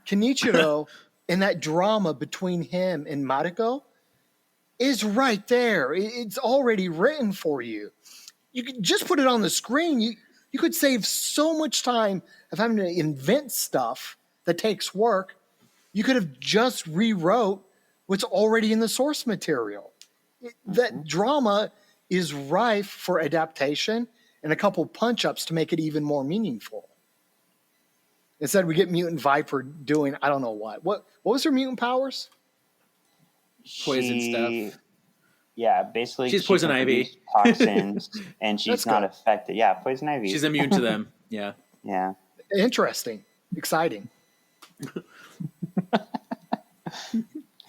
Speaker 6: Kenichiro and that drama between him and Mariko is right there. It's already written for you. You could just put it on the screen. You could save so much time of having to invent stuff that takes work. You could have just rewrote what's already in the source material. That drama is rife for adaptation and a couple punch-ups to make it even more meaningful. Instead, we get Mutant Viper doing I don't know what. What was her mutant powers?
Speaker 2: Poison stuff.
Speaker 1: Yeah, basically
Speaker 2: She's
Speaker 1: she
Speaker 2: poison
Speaker 1: can
Speaker 2: ivy.
Speaker 1: produce toxins, and she's
Speaker 6: That's
Speaker 1: not
Speaker 6: good.
Speaker 1: affected. Yeah, poison ivy.
Speaker 2: She's immune to them. Yeah.
Speaker 1: Yeah.
Speaker 6: Interesting. Exciting.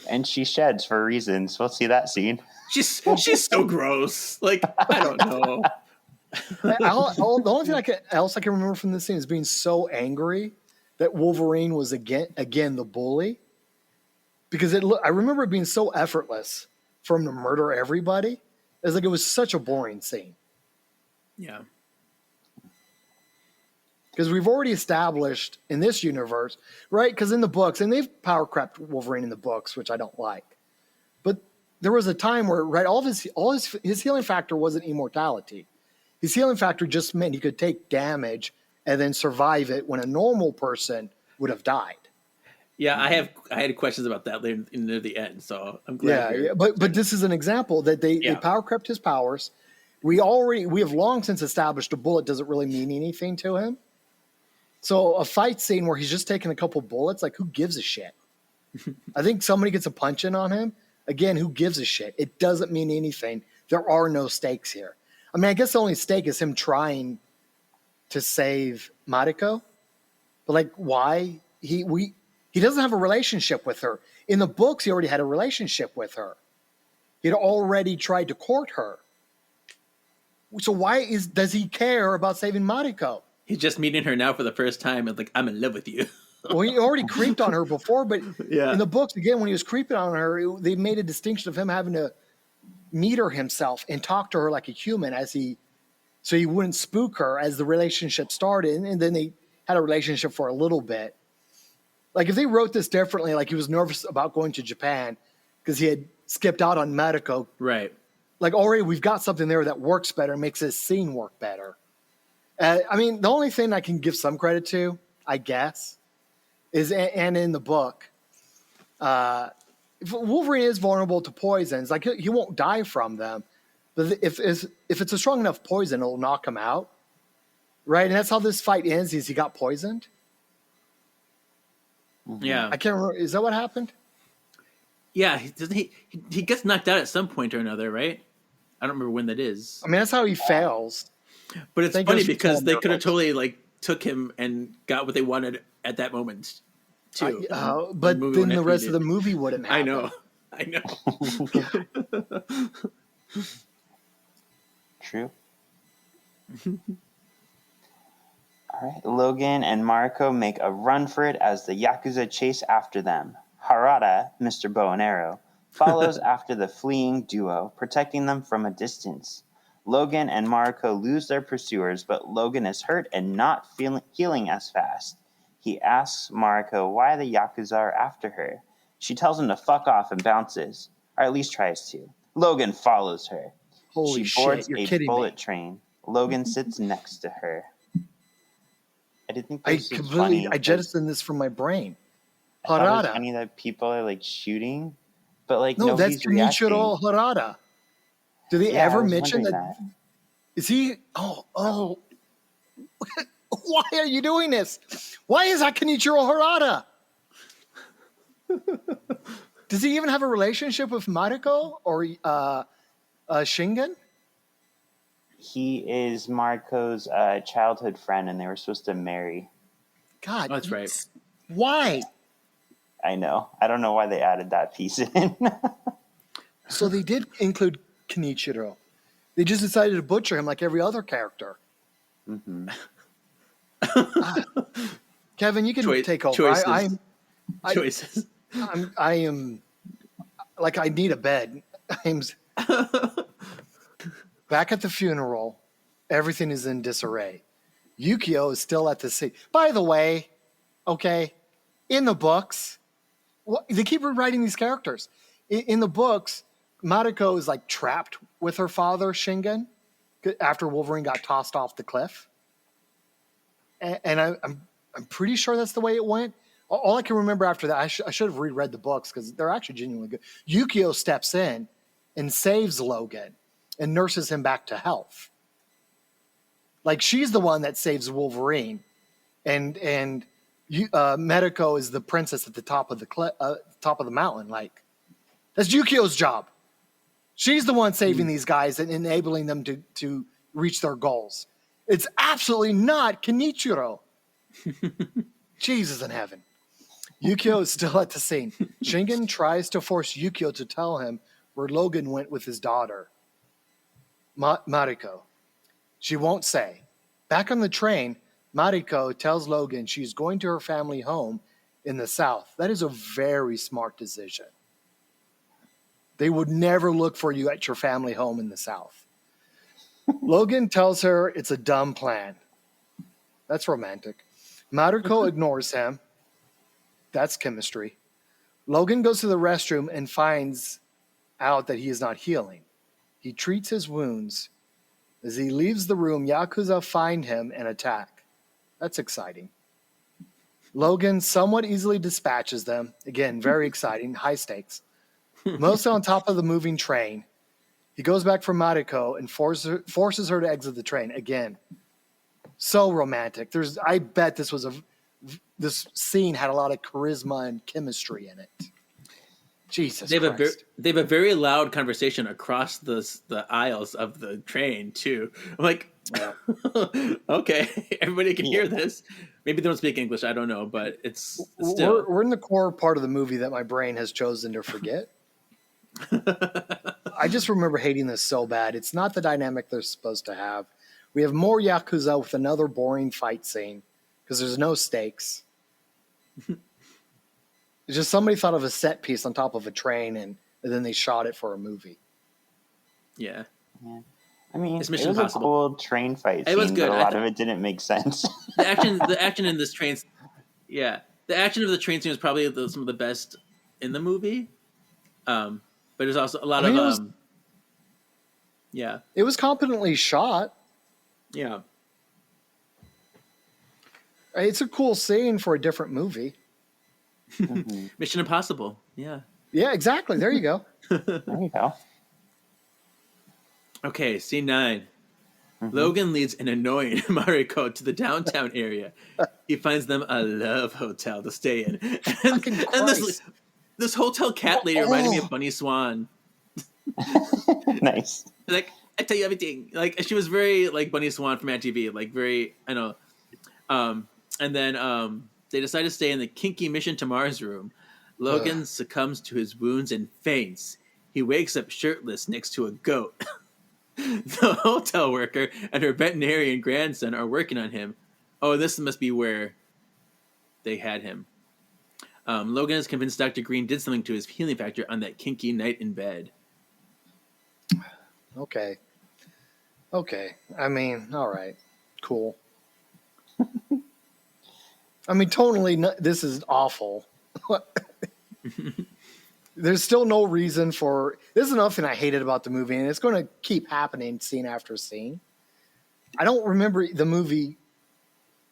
Speaker 1: And she sheds for reasons. We'll see that scene.
Speaker 2: She's so gross. I don't know.
Speaker 6: The only thing else I can remember from this scene is being so angry that Wolverine was again the bully, because I remember it being so effortless for him to murder everybody. It was such a boring scene.
Speaker 2: Yeah.
Speaker 6: Because we've already established in this universe, right? Because in the books, and they've power crept Wolverine in the books, which I don't like. But there was a time where, right, his healing factor wasn't immortality. His healing factor just meant he could take damage and then survive it when a normal person would have died.
Speaker 2: Yeah, I had questions about that later near the end, so I'm glad.
Speaker 6: Yeah, but this is an example that they power crept his powers. We have long since established a bullet doesn't really mean anything to him. So a fight scene where he's just taking a couple bullets, like who gives a shit? I think somebody gets a punch in on him. Again, who gives a shit? It doesn't mean anything. There are no stakes here. I mean, I guess the only stake is him trying to save Mariko. But like, why? He doesn't have a relationship with her. In the books, he already had a relationship with her. He'd already tried to court her. So why does he care about saving Mariko?
Speaker 2: He's just meeting her now for the first time and like, I'm in love with you.
Speaker 6: Well, he already creeped on her before, but in the books, again, when he was creeping on her, they made a distinction of him having to meet her himself and talk to her like a human so he wouldn't spook her as the relationship started. And then they had a relationship for a little bit. Like if they wrote this differently, like he was nervous about going to Japan because he had skipped out on Mariko.
Speaker 2: Right.
Speaker 6: Like already we've got something there that works better, makes this scene work better. I mean, the only thing I can give some credit to, I guess, is, and in the book, Wolverine is vulnerable to poisons. Like he won't die from them, but if it's a strong enough poison, it'll knock him out, right? And that's how this fight ends. Is he got poisoned?
Speaker 2: Yeah,
Speaker 6: I can't remember. Is that what happened?
Speaker 2: Yeah, he gets knocked out at some point or another, right? I don't remember when that is.
Speaker 6: I mean, that's how he fails.
Speaker 2: But it's funny because they could have totally like took him and got what they wanted at that moment too.
Speaker 6: But then the rest of the movie wouldn't happen.
Speaker 2: I know.
Speaker 1: True. All right. Logan and Mariko make a run for it as the Yakuza chase after them. Harada, Mr. Bow and Arrow, follows after the fleeing duo, protecting them from a distance. Logan and Mariko lose their pursuers, but Logan is hurt and not healing as fast. He asks Mariko why the Yakuza are after her. She tells him to fuck off and bounces, or at least tries to. Logan follows her.
Speaker 6: Holy
Speaker 1: she boards
Speaker 6: shit, you're
Speaker 1: a
Speaker 6: kidding
Speaker 1: bullet
Speaker 6: me.
Speaker 1: train. Logan sits next to her. I didn't think
Speaker 6: I
Speaker 1: this was funny.
Speaker 6: I jettisoned this from my brain.
Speaker 1: I thought it was
Speaker 6: Harada.
Speaker 1: funny that people are like shooting, but like
Speaker 6: No, that's
Speaker 1: nobody's reacting.
Speaker 6: Kenichiro Harada. Do they
Speaker 1: Yeah, I
Speaker 6: ever
Speaker 1: was
Speaker 6: mention
Speaker 1: wondering
Speaker 6: that? Is he? Oh. Why are you doing this? Why is that Kenichiro Harada? Does he even have a relationship with Mariko or Shingen?
Speaker 1: He is Marco's childhood friend, and they were supposed to marry.
Speaker 6: God,
Speaker 2: That's right.
Speaker 6: Why?
Speaker 1: I know. I don't know why they added that piece in.
Speaker 6: So they did include Kenichiro. They just decided to butcher him like every other character.
Speaker 1: Mm-hmm.
Speaker 6: Kevin, you can take over.
Speaker 2: Choices.
Speaker 6: Choices. I am like I need a bed. I'm back at the funeral. Everything is in disarray. Yukio is still at the scene. By the way, okay, in the books, they keep rewriting these characters. In the books, Mariko is like trapped with her father, Shingen, after Wolverine got tossed off the cliff. And I'm pretty sure that's the way it went. All I can remember after that, I should have reread the books because they're actually genuinely good. Yukio steps in and saves Logan and nurses him back to health. Like she's the one that saves Wolverine, and Mariko is the princess at the top of the mountain. Like that's Yukio's job. She's the one saving these guys and enabling them to reach their goals. It's absolutely not Kenichiro. Jesus in heaven. Yukio is still at the scene. Shingen tries to force Yukio to tell him where Logan went with his daughter, Mariko. She won't say. Back on the train, Mariko tells Logan she's going to her family home in the South. That is a very smart decision. They would never look for you at your family home in the South. Logan tells her it's a dumb plan. That's romantic. Maruko ignores him. That's chemistry. Logan goes to the restroom and finds out that he is not healing. He treats his wounds. As he leaves the room, Yakuza find him and attack. That's exciting. Logan somewhat easily dispatches them. Again, very exciting, high stakes. Mostly on top of the moving train. He goes back for Mariko and forces her to exit the train. Again, so romantic. I bet this scene had a lot of charisma and chemistry in it. Jesus Christ.
Speaker 2: They have a very loud conversation across the aisles of the train too. I'm like, okay, everybody can hear this. Maybe they don't speak English. I don't know, but it's still.
Speaker 6: We're in the core part of the movie that my brain has chosen to forget. I just remember hating this so bad. It's not the dynamic they're supposed to have. We have more Yakuza with another boring fight scene because there's no stakes. It's just somebody thought of a set piece on top of a train and then they shot it for a movie.
Speaker 2: Yeah.
Speaker 1: I mean,
Speaker 2: It's
Speaker 1: it
Speaker 2: Mission
Speaker 1: was
Speaker 2: Impossible.
Speaker 1: a cool train fight scene,
Speaker 2: It was good.
Speaker 1: but a lot of it didn't make sense.
Speaker 2: The action in this train, the action of the train scene was probably some of the best in the movie. But there's also a lot of
Speaker 6: It was competently shot.
Speaker 2: Yeah.
Speaker 6: It's a cool scene for a different movie.
Speaker 2: Mission Impossible. Yeah.
Speaker 6: Yeah, exactly. There you go.
Speaker 1: There you go.
Speaker 2: Okay, scene 9. Logan leads an annoying Mariko to the downtown area. He finds them a love hotel to stay in. And this hotel cat lady reminded me of Bunny Swan.
Speaker 1: Nice.
Speaker 2: Like, I tell you everything. Like, she was very like Bunny Swan from Mad TV. Like, very, I know. And then they decide to stay in the kinky Mission to Mars room. Logan succumbs to his wounds and faints. He wakes up shirtless next to a goat. The hotel worker and her veterinarian grandson are working on him. Oh, this must be where they had him. Logan is convinced Dr. Green did something to his healing factor on that kinky night in bed.
Speaker 6: Okay. I mean, all right. Cool. I mean, totally, this is awful. There's still no reason for... This is another thing I hated about the movie, and it's going to keep happening scene after scene. I don't remember the movie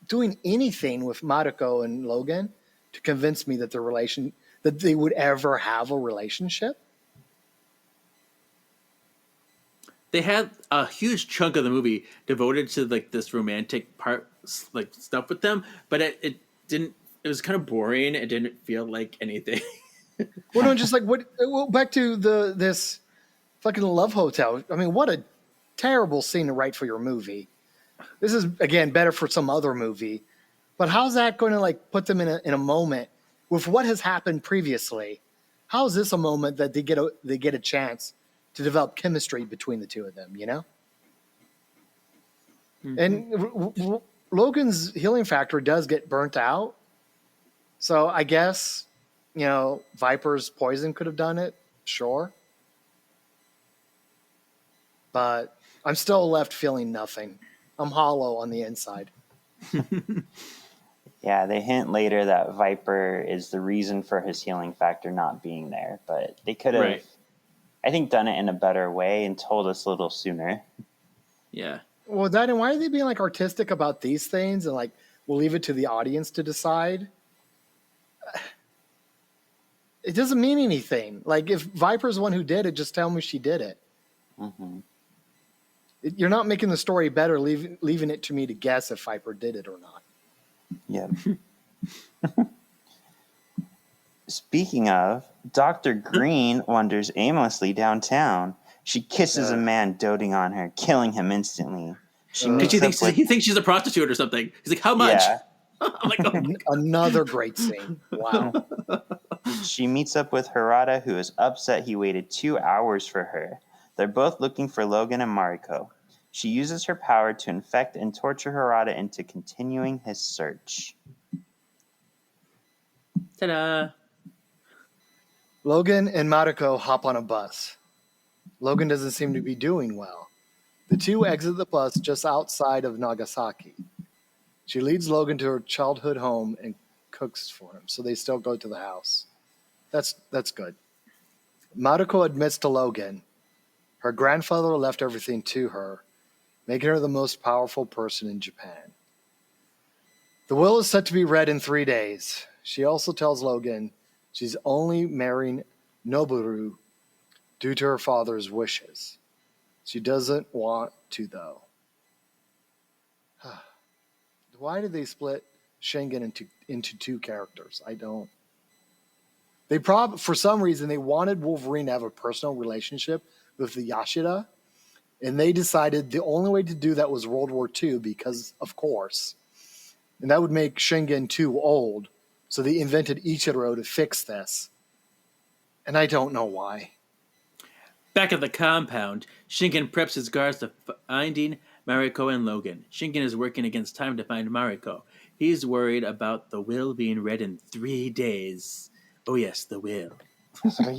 Speaker 6: doing anything with Mariko and Logan to convince me that that they would ever have a relationship.
Speaker 2: They had a huge chunk of the movie devoted to like this romantic part, like stuff with them, but it didn't. It was kind of boring. It didn't feel like anything.
Speaker 6: Well, no, just like what? Well, back to this fucking love hotel. I mean, what a terrible scene to write for your movie. This is again better for some other movie, but how's that going to like put them in a moment with what has happened previously? How is this a moment that they get a chance to develop chemistry between the two of them? You know, and Logan's healing factor does get burnt out, so I guess. Viper's poison could have done it, sure. But I'm still left feeling nothing. I'm hollow on the inside.
Speaker 1: Yeah, they hint later that Viper is the reason for his healing factor not being there, but they could have, I think, done it in a better way and told us a little sooner.
Speaker 2: Yeah.
Speaker 6: Well, and why are they being like artistic about these things and like we'll leave it to the audience to decide? It doesn't mean anything. Like, if Viper's the one who did it, just tell me she did it.
Speaker 1: Mm-hmm.
Speaker 6: You're not making the story better, leaving it to me to guess if Viper did it or not.
Speaker 1: Yeah. Speaking of, Dr. Green wanders aimlessly downtown. She kisses a man doting on her, killing him instantly. He
Speaker 2: thinks she's a prostitute or something. He's like, how much?
Speaker 1: Yeah.
Speaker 2: I'm like, oh.
Speaker 6: Another great scene. Wow.
Speaker 1: She meets up with Harada, who is upset he waited 2 hours for her. They're both looking for Logan and Mariko. She uses her power to infect and torture Harada into continuing his search.
Speaker 2: Ta-da!
Speaker 6: Logan and Mariko hop on a bus. Logan doesn't seem to be doing well. The two exit the bus just outside of Nagasaki. She leads Logan to her childhood home and cooks for him, so they still go to the house. That's good. Mariko admits to Logan her grandfather left everything to her, making her the most powerful person in Japan. The will is set to be read in 3 days. She also tells Logan she's only marrying Noboru due to her father's wishes. She doesn't want to, though. Why did they split Shingen into two characters? I don't. For some reason, they wanted Wolverine to have a personal relationship with the Yashida, and they decided the only way to do that was World War II because, of course, and that would make Shingen too old, so they invented Ichiro to fix this. And I don't know why.
Speaker 2: Back at the compound, Shingen preps his guards to finding Mariko and Logan. Shingen is working against time to find Mariko. He's worried about the will being read in 3 days. Oh yes, the will.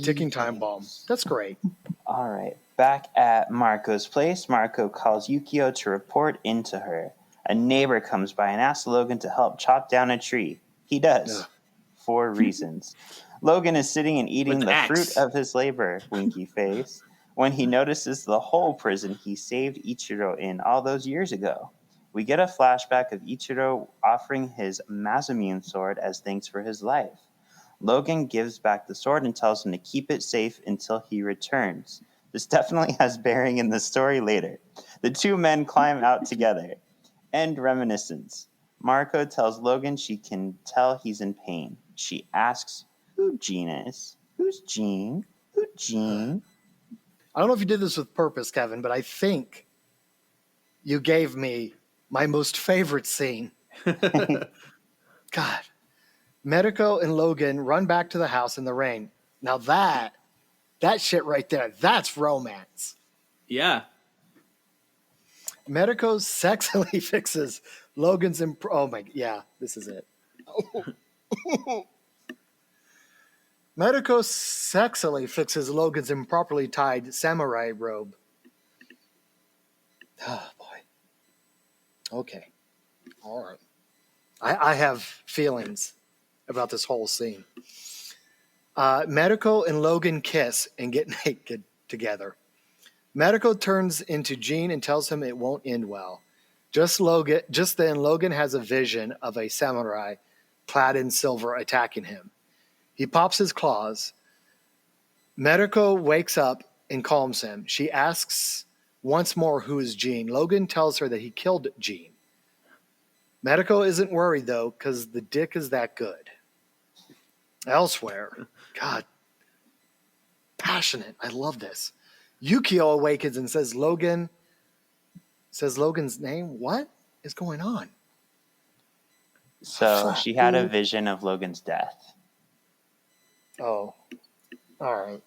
Speaker 6: Ticking time bomb. That's great.
Speaker 1: All right. Back at Marco's place, Marco calls Yukio to report into her. A neighbor comes by and asks Logan to help chop down a tree. He does.
Speaker 6: Ugh.
Speaker 1: For reasons. Logan is sitting and eating
Speaker 2: With
Speaker 1: the
Speaker 2: axe.
Speaker 1: fruit of his labor, winky face, when he notices the whole prison he saved Ichiro in all those years ago. We get a flashback of Ichiro offering his Masamune sword as thanks for his life. Logan gives back the sword and tells him to keep it safe until he returns. This definitely has bearing in the story later. The two men climb out together. End reminiscence. Marco tells Logan she can tell he's in pain. She asks who Jean is. Who's Jean? Who Jean?
Speaker 6: I don't know if you did this with purpose, Kevin, but I think you gave me my most favorite scene. God. Medico and Logan run back to the house in the rain. Now that shit right there, that's romance.
Speaker 2: Yeah.
Speaker 6: Medico sexily fixes Logan's this is it. Medico sexily fixes Logan's improperly tied samurai robe. Oh boy. Okay. All right. I have feelings about this whole scene. Medico and Logan kiss and get naked together. Medico turns into Jean and tells him it won't end well. Just then, Logan has a vision of a samurai clad in silver attacking him. He pops his claws. Medico wakes up and calms him. She asks once more who is Jean. Logan tells her that he killed Jean. Medico isn't worried, though, because the dick is that good. Elsewhere, God, passionate. I love this. Yukio awakens and says Logan's name. What is going on?
Speaker 1: So she had a vision of Logan's death.
Speaker 6: Oh, all right.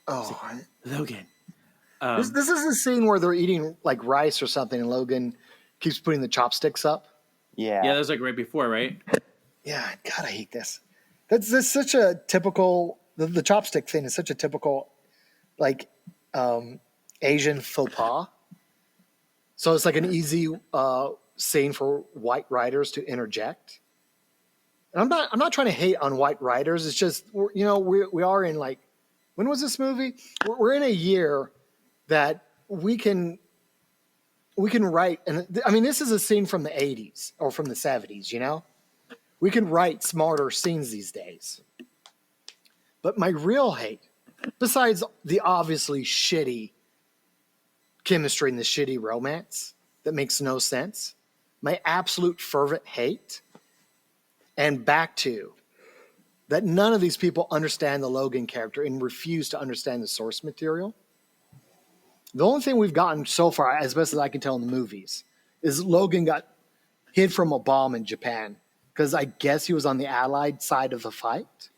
Speaker 6: Oh,
Speaker 2: Logan.
Speaker 6: this is the scene where they're eating like rice or something, and Logan keeps putting the chopsticks up.
Speaker 1: Yeah.
Speaker 2: Yeah, that was like right before, right?
Speaker 6: Yeah, God, I hate this. That's such a typical. The chopstick thing is such a typical, like, Asian faux pas. So it's like an easy scene for white writers to interject. And I'm not trying to hate on white writers. It's just we are in, like, when was this movie? We're in a year that we can write, and I mean this is a scene from the 80s or from the 70s. We can write smarter scenes these days. But my real hate, besides the obviously shitty chemistry and the shitty romance that makes no sense, my absolute fervent hate, and back to that none of these people understand the Logan character and refuse to understand the source material. The only thing we've gotten so far, as best as I can tell in the movies, is Logan got hid from a bomb in Japan because I guess he was on the Allied side of the fight.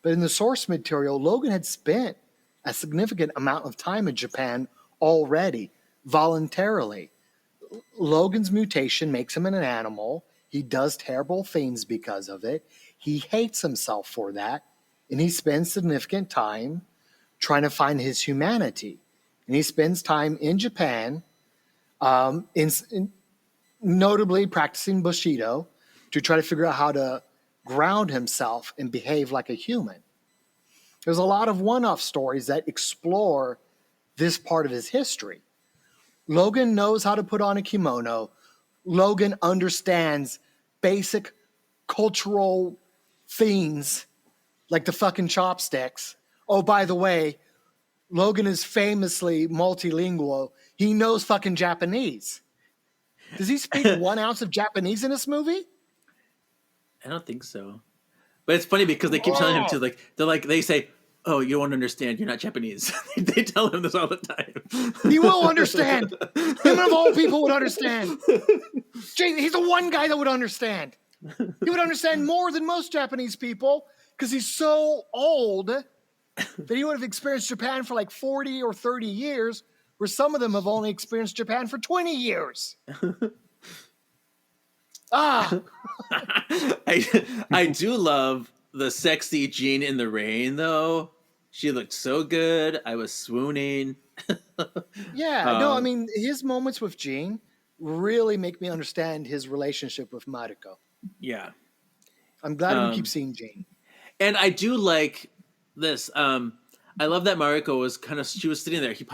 Speaker 6: But in the source material, Logan had spent a significant amount of time in Japan already, voluntarily. Logan's mutation makes him an animal. He does terrible things because of it. He hates himself for that. And he spends significant time trying to find his humanity. And he spends time in Japan notably practicing Bushido to try to figure out how to ground himself and behave like a human. There's a lot of one-off stories that explore this part of his history. Logan knows how to put on a kimono. Logan understands basic cultural things like the fucking chopsticks. Oh, by the way, Logan is famously multilingual. He knows fucking Japanese. Does he speak 1 ounce of Japanese in this movie?
Speaker 2: I don't think so. But it's funny because they keep telling him to they say, "Oh, you won't understand. You're not Japanese." They tell him this all the time.
Speaker 6: He will understand. Him of all people would understand. He's the one guy that would understand. He would understand more than most Japanese people because he's so old that he would have experienced Japan for like 40 or 30 years, where some of them have only experienced Japan for 20 years.
Speaker 2: I do love the sexy Jean in the rain, though. She looked so good. I was swooning.
Speaker 6: Yeah, no, I mean, his moments with Jean really make me understand his relationship with Mariko.
Speaker 2: Yeah.
Speaker 6: I'm glad we keep seeing Jean.
Speaker 2: And I do like this. I love that Mariko was she was sitting there. He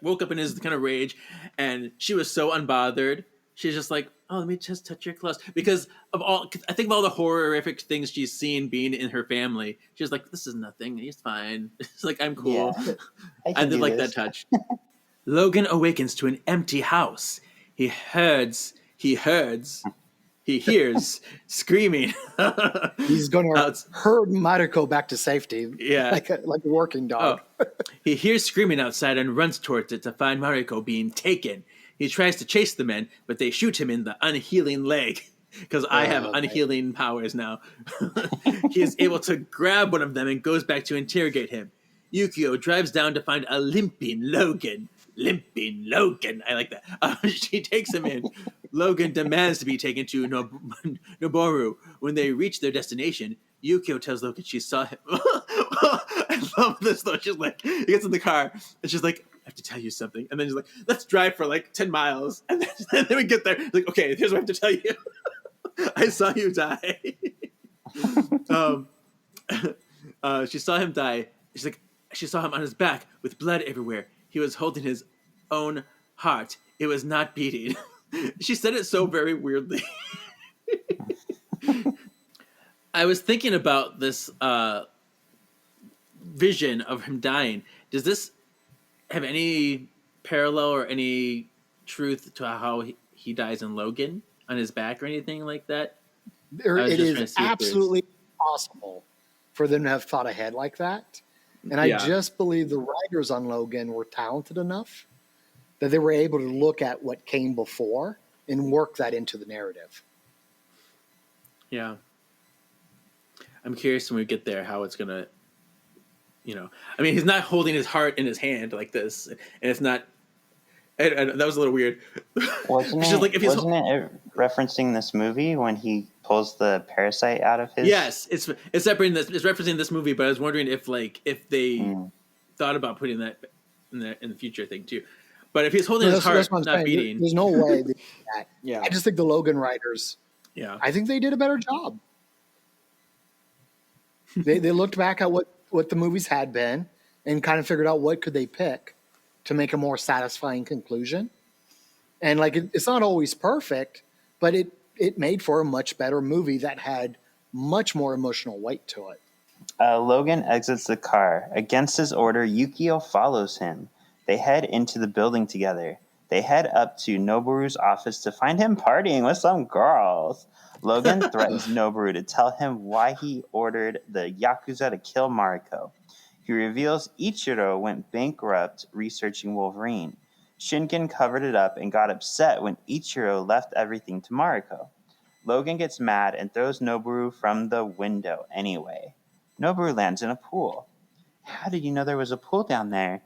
Speaker 2: woke up in his kind of rage, and she was so unbothered. She's just like, "Oh, let me just touch your clothes." Because I think of all the horrific things she's seen being in her family. She's like, "This is nothing. He's fine." It's like, I'm cool.
Speaker 1: Yeah,
Speaker 2: I did like that touch. Logan awakens to an empty house. He hears screaming.
Speaker 6: He's going to herd Mariko back to safety.
Speaker 2: Yeah.
Speaker 6: Like a working dog.
Speaker 2: Oh. He hears screaming outside and runs towards it to find Mariko being taken. He tries to chase the men, but they shoot him in the unhealing leg. Because I have unhealing powers now. He is able to grab one of them and goes back to interrogate him. Yukio drives down to find a limping Logan. Limping Logan. I like that. She takes him in. Logan demands to be taken to Noboru. When they reach their destination, Yukio tells Logan she saw him. I love this, though. She's like, he gets in the car, and she's like, "I have to tell you something." And then she's like, "Let's drive for like 10 miles. And then we get there. Like, "Okay, here's what I have to tell you. I saw you die." She saw him die. She's like, she saw him on his back with blood everywhere. He was holding his own heart. It was not beating. She said it so very weirdly. I was thinking about this vision of him dying. Does this have any parallel or any truth to how he dies in Logan on his back or anything like that?
Speaker 6: It is absolutely possible for them to have thought ahead like that. And I just believe the writers on Logan were talented enough that they were able to look at what came before and work that into the narrative.
Speaker 2: Yeah. I'm curious when we get there how it's going to, I mean, he's not holding his heart in his hand like this. And it's not, that was a little weird.
Speaker 1: Wasn't it referencing this movie when he pulls the parasite out of his?
Speaker 2: Yes, it's referencing this movie, but I was wondering if they thought about putting that in the future thing too. But if he's holding his heart, not beating,
Speaker 6: there's no way. That.
Speaker 2: Yeah,
Speaker 6: I just think the Logan writers.
Speaker 2: Yeah,
Speaker 6: I think they did a better job. They looked back at what the movies had been and kind of figured out what could they pick to make a more satisfying conclusion. And it's not always perfect, but it made for a much better movie that had much more emotional weight to it.
Speaker 1: Logan exits the car. Against his order, Yukio follows him. They head into the building together. They head up to Noboru's office to find him partying with some girls. Logan threatens Noboru to tell him why he ordered the Yakuza to kill Mariko. He reveals Ichiro went bankrupt researching Wolverine. Shinken covered it up and got upset when Ichiro left everything to Mariko. Logan gets mad and throws Noboru from the window anyway. Noboru lands in a pool. How did you know there was a pool down there?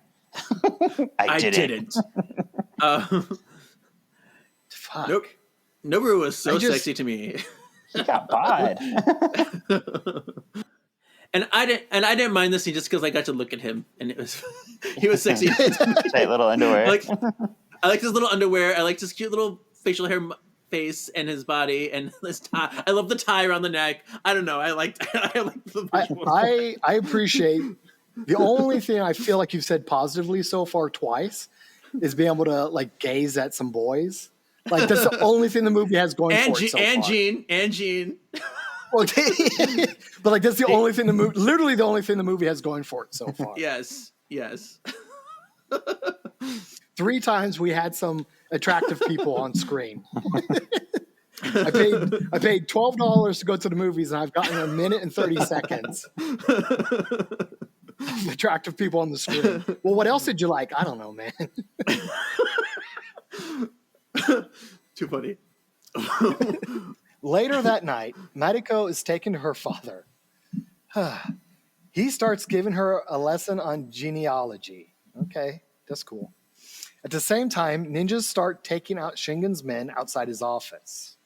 Speaker 1: I didn't.
Speaker 6: Fuck.
Speaker 2: Nope. Noboru was so sexy to me.
Speaker 1: He got bod.
Speaker 2: And I didn't mind this scene just because I got to look at him and he was sexy.
Speaker 1: Tight little underwear.
Speaker 2: I like his little underwear. I like his cute little facial hair face and his body and this tie. I love the tie around the neck. I don't know. I like the visual.
Speaker 6: I appreciate the only thing I feel like you've said positively so far twice is being able to like gaze at some boys. Like that's the only thing the movie has going for it so far.
Speaker 2: Gene.
Speaker 6: Okay. But like that's the only thing literally the only thing the movie has going for it so far.
Speaker 2: Yes.
Speaker 6: 3 times we had some attractive people on screen. I paid $12 to go to the movies, and I've gotten a minute and 30 seconds of attractive people on the screen. Well, what else did you like? I don't know, man.
Speaker 2: Too funny.
Speaker 6: Later that night, Mariko is taken to her father. He starts giving her a lesson on genealogy. Okay, that's cool. At the same time, ninjas start taking out Shingen's men outside his office.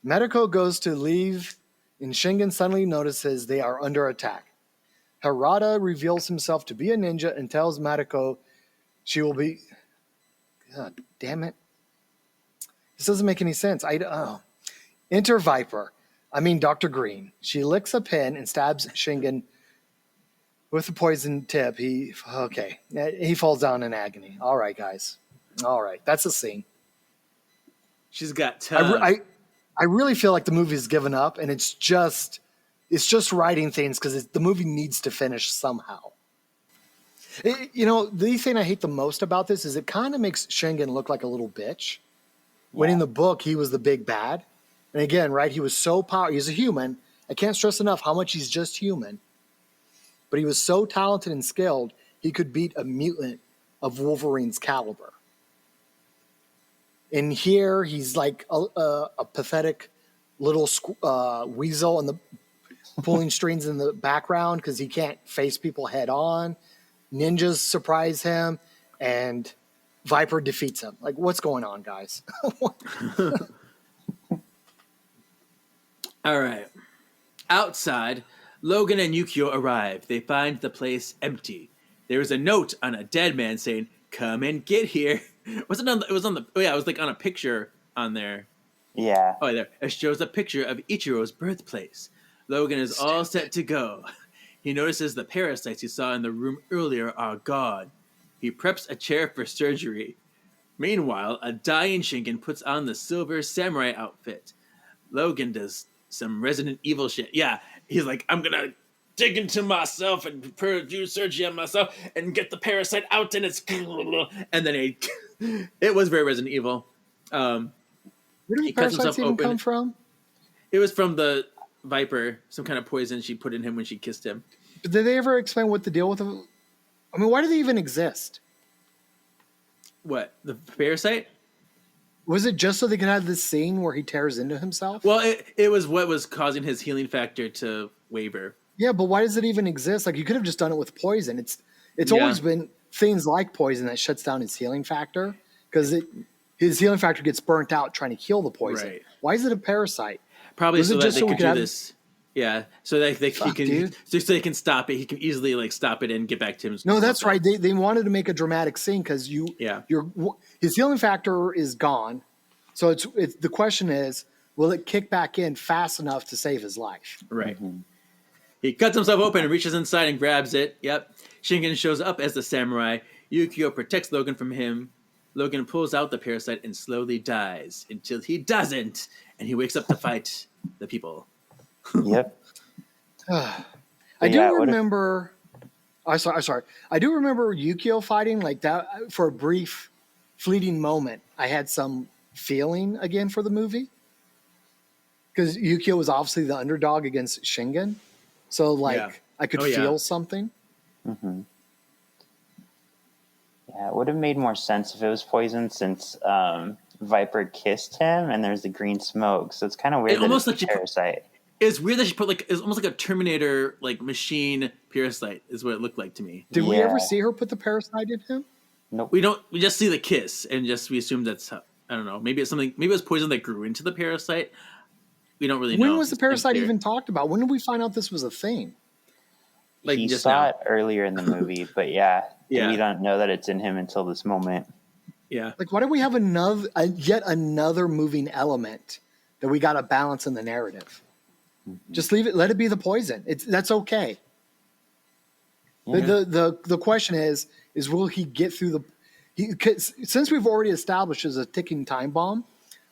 Speaker 6: Mariko goes to leave, and Shingen suddenly notices they are under attack. Harada reveals himself to be a ninja and tells Mariko she will be... God damn it. This doesn't make any sense. Enter Viper. I mean Dr. Green. She licks a pen and stabs Shingen with the poison tip. He falls down in agony. All right, guys. All right. That's a scene.
Speaker 2: She's got
Speaker 6: I really feel like the movie's given up, and it's just writing things because the movie needs to finish somehow. The thing I hate the most about this is it kind of makes Shingen look like a little bitch. When in the book, he was the big bad. And again, right, he was so powerful. He's a human. I can't stress enough how much he's just human. But he was so talented and skilled, he could beat a mutant of Wolverine's caliber. And here, he's like a pathetic little weasel in the pulling strings in the background because he can't face people head on. Ninjas surprise him, and Viper defeats him. Like, what's going on, guys?
Speaker 2: All right. Outside, Logan and Yukio arrive. They find the place empty. There is a note on a dead man saying, "Come and get here." It was like on a picture on there.
Speaker 1: Yeah.
Speaker 2: Oh, there. It shows a picture of Ichiro's birthplace. Logan is all set to go. He notices the parasites he saw in the room earlier are gone. He preps a chair for surgery. Meanwhile, a dying Shingen puts on the silver samurai outfit. Logan does some Resident Evil shit. Yeah, he's like, I'm gonna dig into myself and do surgery on myself and get the parasite out, and it's... And then it was very Resident Evil.
Speaker 6: Where did the parasites even come from?
Speaker 2: It was from the Viper, some kind of poison she put in him when she kissed him.
Speaker 6: But did they ever explain what the deal with them? I mean, why do they even exist?
Speaker 2: What? The parasite?
Speaker 6: Was it just so they could have this scene where he tears into himself?
Speaker 2: Well, it was what was causing his healing factor to waver.
Speaker 6: Yeah, but why does it even exist? Like, you could have just done it with poison. It's always been things like poison that shuts down his healing factor because his healing factor gets burnt out trying to kill the poison. Right. Why is it a parasite?
Speaker 2: Probably so that they can do this. Yeah, so that he can, so they can stop it. He can easily stop it and get back to him.
Speaker 6: No, that's right. They wanted to make a dramatic scene because his healing factor is gone. So it's the question is, will it kick back in fast enough to save his life?
Speaker 2: Right. Mm-hmm. He cuts himself open and reaches inside and grabs it. Yep. Shingen shows up as the samurai. Yukio protects Logan from him. Logan pulls out the parasite and slowly dies until he doesn't, and he wakes up to fight the people.
Speaker 1: Yep.
Speaker 6: I do remember. Sorry. I do remember Yukio fighting like that for a brief, fleeting moment. I had some feeling again for the movie because Yukio was obviously the underdog against Shingen, so I could feel something.
Speaker 1: Mm-hmm. Yeah, it would have made more sense if it was poison since Viper kissed him and there's the green smoke. So it's kind of weird that it's a parasite.
Speaker 2: It's weird that she put it's almost like a Terminator machine parasite is what it looked like to me.
Speaker 6: Did we ever see her put the parasite in him?
Speaker 1: Nope.
Speaker 2: We don't. We just see the kiss and we assume that's how, I don't know. Maybe it's something. Maybe it was poison that grew into the parasite. We don't really know.
Speaker 6: When was the parasite even talked about? When did we find out this was a thing?
Speaker 1: He saw it earlier in the movie, but we don't know that it's in him until this moment.
Speaker 2: Yeah.
Speaker 6: Like, why do we have yet another moving element that we got to balance in the narrative? Just leave it. Let it be the poison. That's okay. The question is will he get through since we've already established as a ticking time bomb,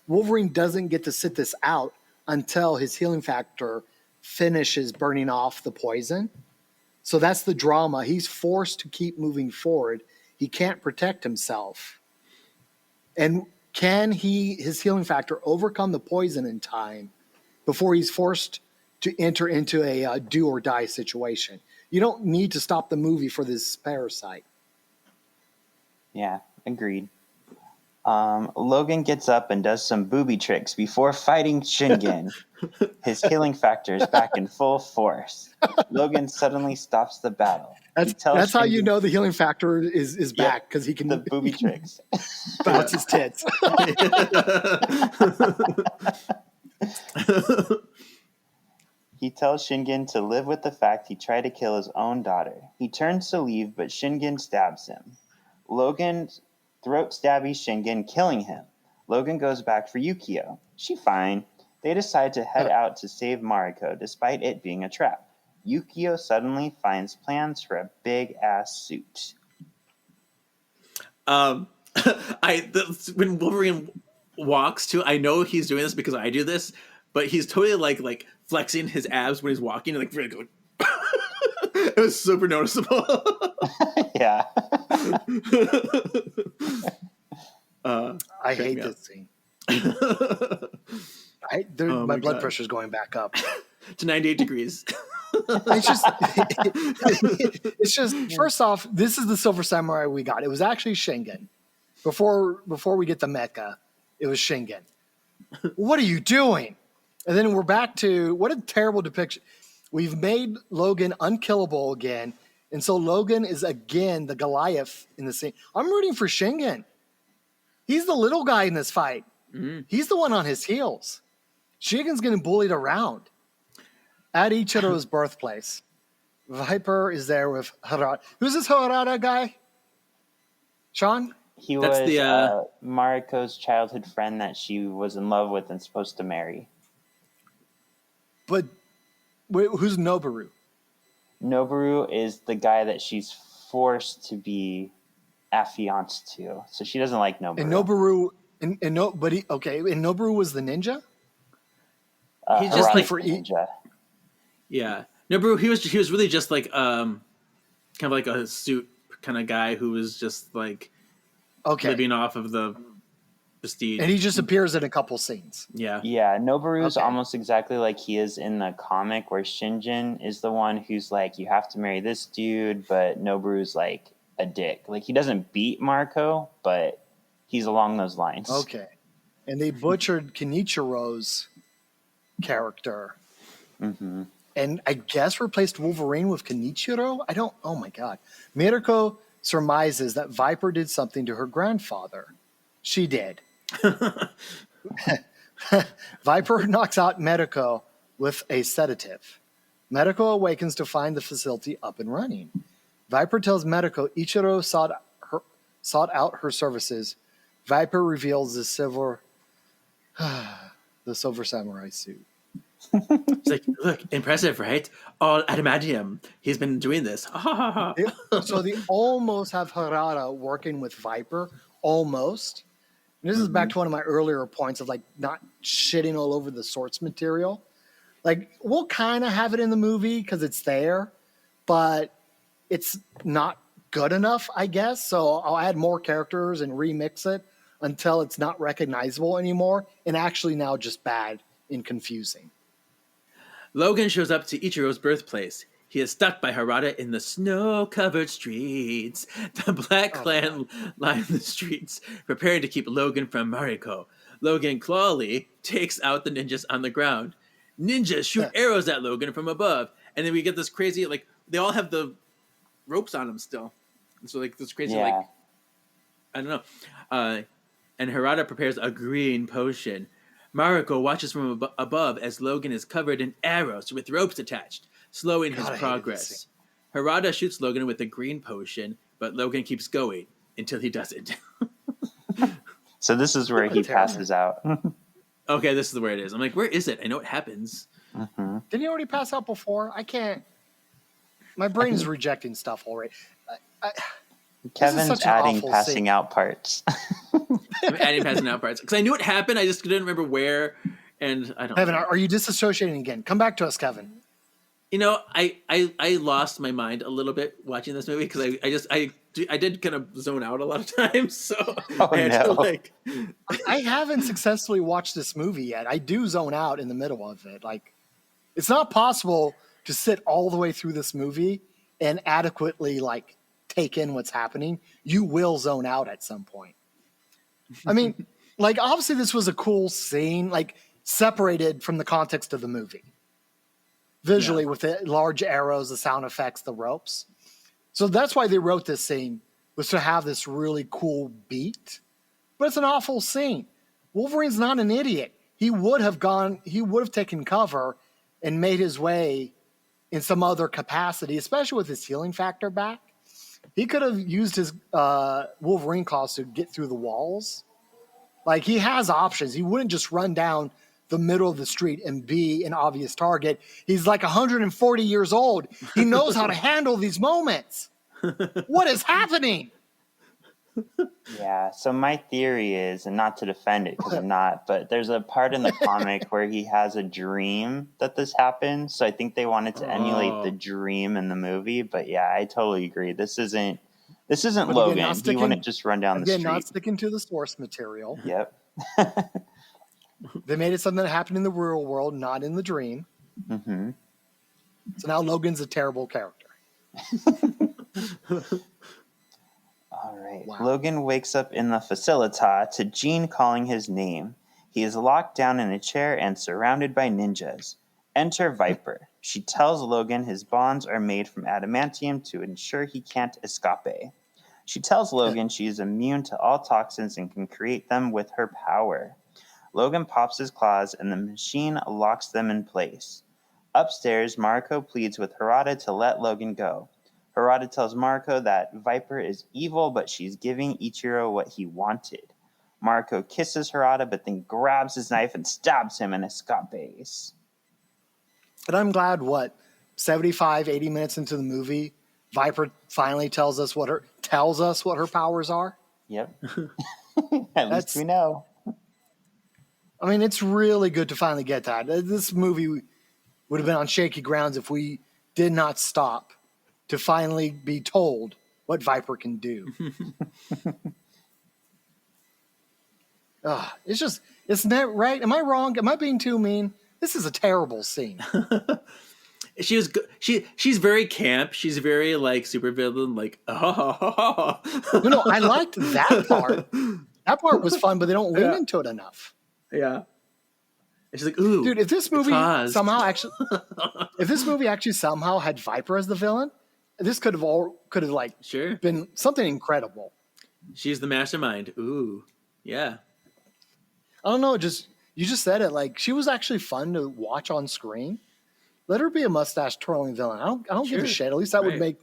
Speaker 6: Wolverine doesn't get to sit this out until his healing factor finishes burning off the poison. So that's the drama. He's forced to keep moving forward. He can't protect himself. And can his healing factor overcome the poison in time before he's forced to enter into a do or die situation? You don't need to stop the movie for this parasite.
Speaker 1: Yeah, agreed. Logan gets up and does some booby tricks before fighting Shingen. His healing factor is back in full force. Logan suddenly stops the battle.
Speaker 6: That's how you know the healing factor is back, because he can
Speaker 1: the booby tricks.
Speaker 6: bounce his tits.
Speaker 1: He tells Shingen to live with the fact he tried to kill his own daughter. He turns to leave, but Shingen stabs him. Logan throat stabby Shingen, killing him. Logan goes back for Yukio. She's fine. They decide to head out to save Mariko, despite it being a trap. Yukio suddenly finds plans for a big-ass suit.
Speaker 2: When Wolverine walks too, I know he's doing this because I do this, but he's totally like flexing his abs when he's walking, and like really going. It was super noticeable.
Speaker 1: Yeah.
Speaker 6: I hate this scene. My blood pressure's going back up
Speaker 2: to 98 degrees.
Speaker 6: It's just first off, this is the Silver Samurai we got. It was actually Shingen. Before we get the mecha, it was Shingen. What are you doing? And then we're back to what a terrible depiction. We've made Logan unkillable again, and so Logan is again the Goliath in the scene. I'm rooting for Shingen. He's the little guy in this fight. Mm-hmm. He's the one on his heels. Shingen's getting bullied around. At Ichiro's birthplace, Viper is there with Harada. Who's this Harada guy? Sean?
Speaker 1: He was Mariko's childhood friend that she was in love with and supposed to marry.
Speaker 6: But who's Noboru?
Speaker 1: Noboru is the guy that she's forced to be affianced to. So she doesn't like Noboru.
Speaker 6: And Noboru, and Noboru was the ninja?
Speaker 2: He's just like
Speaker 1: for ninja.
Speaker 2: Yeah. Noboru, he was really just like kind of like a suit kind of guy who was just like living off of the prestige.
Speaker 6: And he just appears in a couple scenes.
Speaker 2: Yeah.
Speaker 1: Yeah, Noboru's almost exactly like he is in the comic, where Shingen is the one who's like, you have to marry this dude, but Noboru's like a dick. Like, he doesn't beat Mariko, but he's along those lines.
Speaker 6: Okay. And they butchered Kenichiro's character.
Speaker 1: Mm-hmm.
Speaker 6: And I guess replaced Wolverine with Kenichiro? Oh my God. Mirko surmises that Viper did something to her grandfather. She did. Viper knocks out Medico with a sedative. Medico awakens to find the facility up and running. Viper tells Medico Ichiro sought out her services. Viper reveals the silver samurai suit.
Speaker 2: It's like, look, impressive, right? All adamantium. He's been doing this.
Speaker 6: So they almost have Harada working with Viper. Almost. And this is back to one of my earlier points of like not shitting all over the source material. Like, we'll kind of have it in the movie because it's there, but it's not good enough, I guess. So I'll add more characters and remix it until it's not recognizable anymore and actually now just bad and confusing.
Speaker 2: Logan shows up to Ichiro's birthplace. He is stuck by Harada in the snow-covered streets. The Black Clan line the streets, preparing to keep Logan from Mariko. Logan clawily takes out the ninjas on the ground. Ninjas shoot arrows at Logan from above. And then we get this crazy, like, they all have the ropes on them still. And so, like, this crazy, like, I don't know. And Harada prepares a green potion. Mariko watches from above as Logan is covered in arrows with ropes attached, slowing his progress. Harada shoots Logan with a green potion, but Logan keeps going until he doesn't.
Speaker 1: So this is where he passes out.
Speaker 2: Okay, this is where it is. I'm like, where is it? I know it happens.
Speaker 6: Didn't he already pass out before? I can't. My brain is rejecting stuff already.
Speaker 1: Kevin's
Speaker 6: such an
Speaker 1: adding
Speaker 6: awful
Speaker 1: passing
Speaker 6: scene.
Speaker 1: out parts.
Speaker 2: I'm adding passing out parts because I knew it happened. I just didn't remember where, and I don't.
Speaker 6: Kevin,
Speaker 2: know.
Speaker 6: are you disassociating again? Come back to us, Kevin.
Speaker 2: You know, I lost my mind a little bit watching this movie because I did kind of zone out a lot of times. So I had to
Speaker 6: I haven't successfully watched this movie yet. I do zone out in the middle of it. Like, it's not possible to sit all the way through this movie and adequately like take in what's happening. You will zone out at some point. I mean, like, obviously this was a cool scene, like separated from the context of the movie. Visually, with the large arrows, the sound effects, the ropes. So that's why they wrote this scene, was to have this really cool beat. But it's an awful scene. Wolverine's not an idiot. He would have taken cover and made his way in some other capacity, especially with his healing factor back. He could have used his Wolverine claws to get through the walls. Like, he has options. He wouldn't just run down the middle of the street and be an obvious target. He's like 140 years old. He knows how to handle these moments. What is happening?
Speaker 1: Yeah, so my theory is, and not to defend it because I'm not, but there's a part in the comic where he has a dream that this happened. So I think they wanted to emulate the dream in the movie. But yeah, I totally agree. This isn't Logan. He wouldn't just run down the street.
Speaker 6: Again, not sticking to the source material.
Speaker 1: Yep.
Speaker 6: They made it something that happened in the real world, not in the dream.
Speaker 1: Mm-hmm.
Speaker 6: So now Logan's a terrible character.
Speaker 1: All right.
Speaker 6: Wow.
Speaker 1: Logan wakes up in the facilita to Jean calling his name. He is locked down in a chair and surrounded by ninjas. Enter Viper. She tells Logan his bonds are made from adamantium to ensure he can't escape. She tells Logan she is immune to all toxins and can create them with her power. Logan pops his claws and the machine locks them in place. Upstairs, Mariko pleads with Harada to let Logan go. Harada tells Mariko that Viper is evil, but she's giving Ichiro what he wanted. Mariko kisses Harada, but then grabs his knife and stabs him and escapes.
Speaker 6: And I'm glad, 75, 80 minutes into the movie, Viper finally tells us what her powers are.
Speaker 1: Yep. At least we know.
Speaker 6: I mean, it's really good to finally get that. This movie would have been on shaky grounds if we did not stop to finally be told what Viper can do. It's not right. Am I wrong? Am I being too mean? This is a terrible scene.
Speaker 2: She was good. She's very camp. She's very like supervillain. Like,
Speaker 6: No, I liked that part. That part was fun, but they don't lean into it enough.
Speaker 2: Yeah. And she's like, ooh,
Speaker 6: dude, if this movie somehow actually somehow had Viper as the villain, this could have like been something incredible.
Speaker 2: She's the mastermind. Ooh, yeah.
Speaker 6: I don't know. You just said it. Like, she was actually fun to watch on screen. Let her be a mustache twirling villain. I don't give a shit. At least that would make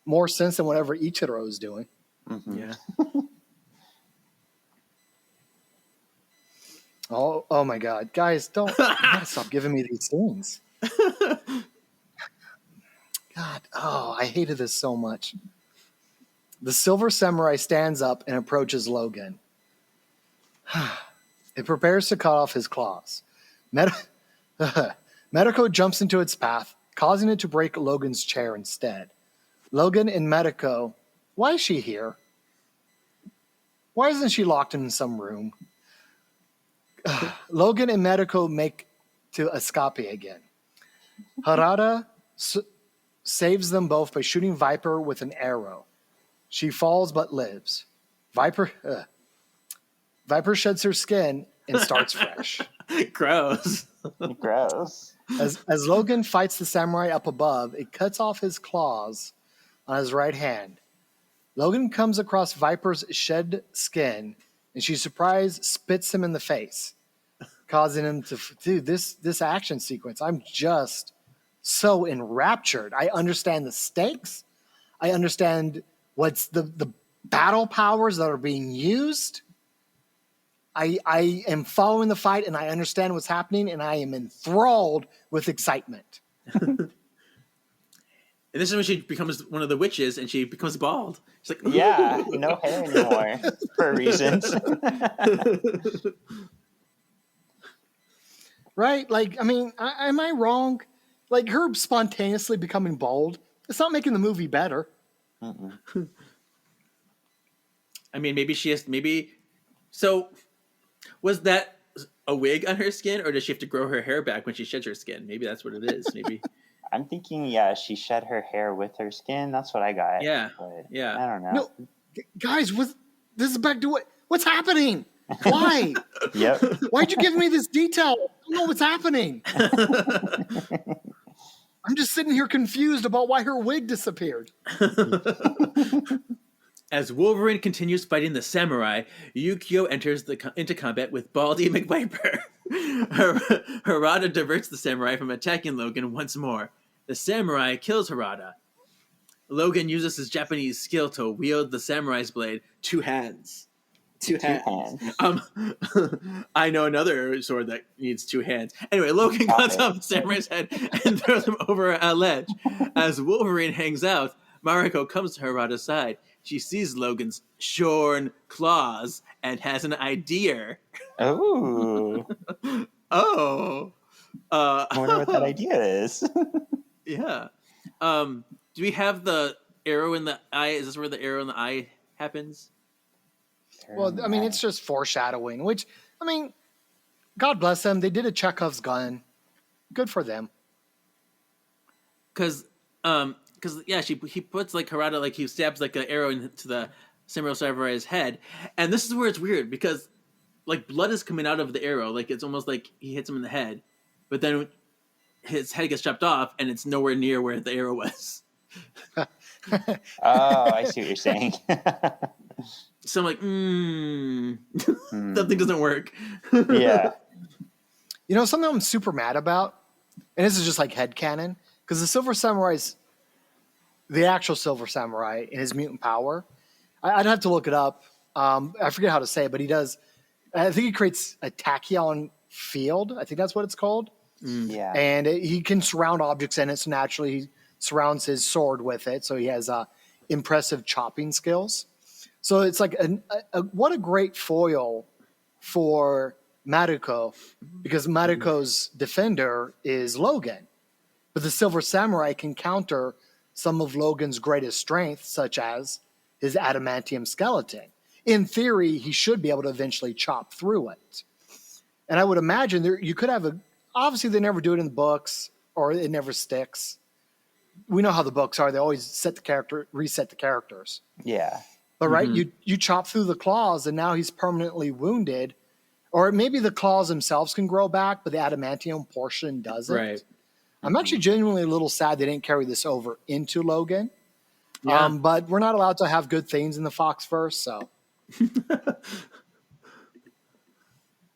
Speaker 6: more sense than whatever Ichiro is doing.
Speaker 2: Mm-hmm. Yeah.
Speaker 6: Oh my God, guys, you gotta stop giving me these things. God, I hated this so much. The Silver Samurai stands up and approaches Logan. It prepares to cut off his claws. Medico jumps into its path, causing it to break Logan's chair instead. Logan and Medico, why is she here? Why isn't she locked in some room? Logan and Medico make to escape again. Harada saves them both by shooting Viper with an arrow. She falls but lives. Viper sheds her skin and starts fresh.
Speaker 2: Gross.
Speaker 1: Gross.
Speaker 6: As Logan fights the samurai up above, it cuts off his claws on his right hand. Logan comes across Viper's shed skin, and she's surprised spits him in the face, causing him to do this action sequence. I'm just so enraptured. I understand the stakes. I understand what's the battle powers that are being used. I am following the fight and I understand what's happening and I am enthralled with excitement.
Speaker 2: And this is when she becomes one of the witches and she becomes bald. She's like,
Speaker 1: Yeah, no hair anymore for reasons.
Speaker 6: Right? Like, I mean, am I wrong? Like, her spontaneously becoming bald, it's not making the movie better.
Speaker 2: I mean, maybe she has, maybe. So, was that a wig on her skin, or does she have to grow her hair back when she sheds her skin? Maybe that's what it is. Maybe.
Speaker 1: I'm thinking, yeah, she shed her hair with her skin. That's what I got.
Speaker 2: Yeah,
Speaker 1: But
Speaker 2: yeah.
Speaker 1: I don't know.
Speaker 6: No, guys, this is back to what's happening? Why?
Speaker 1: Yep.
Speaker 6: Why'd you give me this detail? I don't know what's happening. I'm just sitting here confused about why her wig disappeared.
Speaker 2: As Wolverine continues fighting the samurai, Yukio enters into combat with Baldy McViper. Harada diverts the samurai from attacking Logan once more. The samurai kills Harada. Logan uses his Japanese skill to wield the samurai's blade two hands. Two hands. I know another sword that needs two hands. Anyway, Logan cuts off the samurai's head and throws him over a ledge. As Wolverine hangs out, Mariko comes to Harada's side. She sees Logan's shorn claws and has an idea.
Speaker 1: Oh.
Speaker 2: Oh.
Speaker 1: I wonder what that idea is.
Speaker 2: Yeah. Do we have the arrow in the eye? Is this where the arrow in the eye happens?
Speaker 6: Well, I mean, it's just foreshadowing, which, I mean, God bless them. They did a Chekhov's gun. Good for them.
Speaker 2: Because yeah, he puts like Harada, like he stabs like an arrow into the samurai's head, and this is where it's weird because like blood is coming out of the arrow, like it's almost like he hits him in the head, but then his head gets chopped off and it's nowhere near where the arrow was.
Speaker 1: Oh, I see what you're saying.
Speaker 2: So I'm like, something doesn't work.
Speaker 1: Yeah.
Speaker 6: You know, something I'm super mad about, and this is just like headcanon, because the Silver Samurai's, the actual Silver Samurai in his mutant power, I'd have to look it up. I forget how to say it, but he does, I think he creates a tachyon field. I think that's what it's called.
Speaker 1: Yeah.
Speaker 6: And he can surround objects in it, so naturally he surrounds his sword with it. So he has impressive chopping skills. So it's like what a great foil for Mariko, because Mariko's defender is Logan. But the Silver Samurai can counter some of Logan's greatest strengths, such as his adamantium skeleton. In theory, he should be able to eventually chop through it. And I would imagine you could have obviously they never do it in the books, or it never sticks. We know how the books are. They always reset the characters.
Speaker 1: Yeah.
Speaker 6: But right, you chop through the claws and now he's permanently wounded. Or maybe the claws themselves can grow back, but the adamantium portion doesn't.
Speaker 2: Right.
Speaker 6: I'm actually genuinely a little sad they didn't carry this over into Logan.
Speaker 2: Yeah.
Speaker 6: But we're not allowed to have good things in the Foxverse, so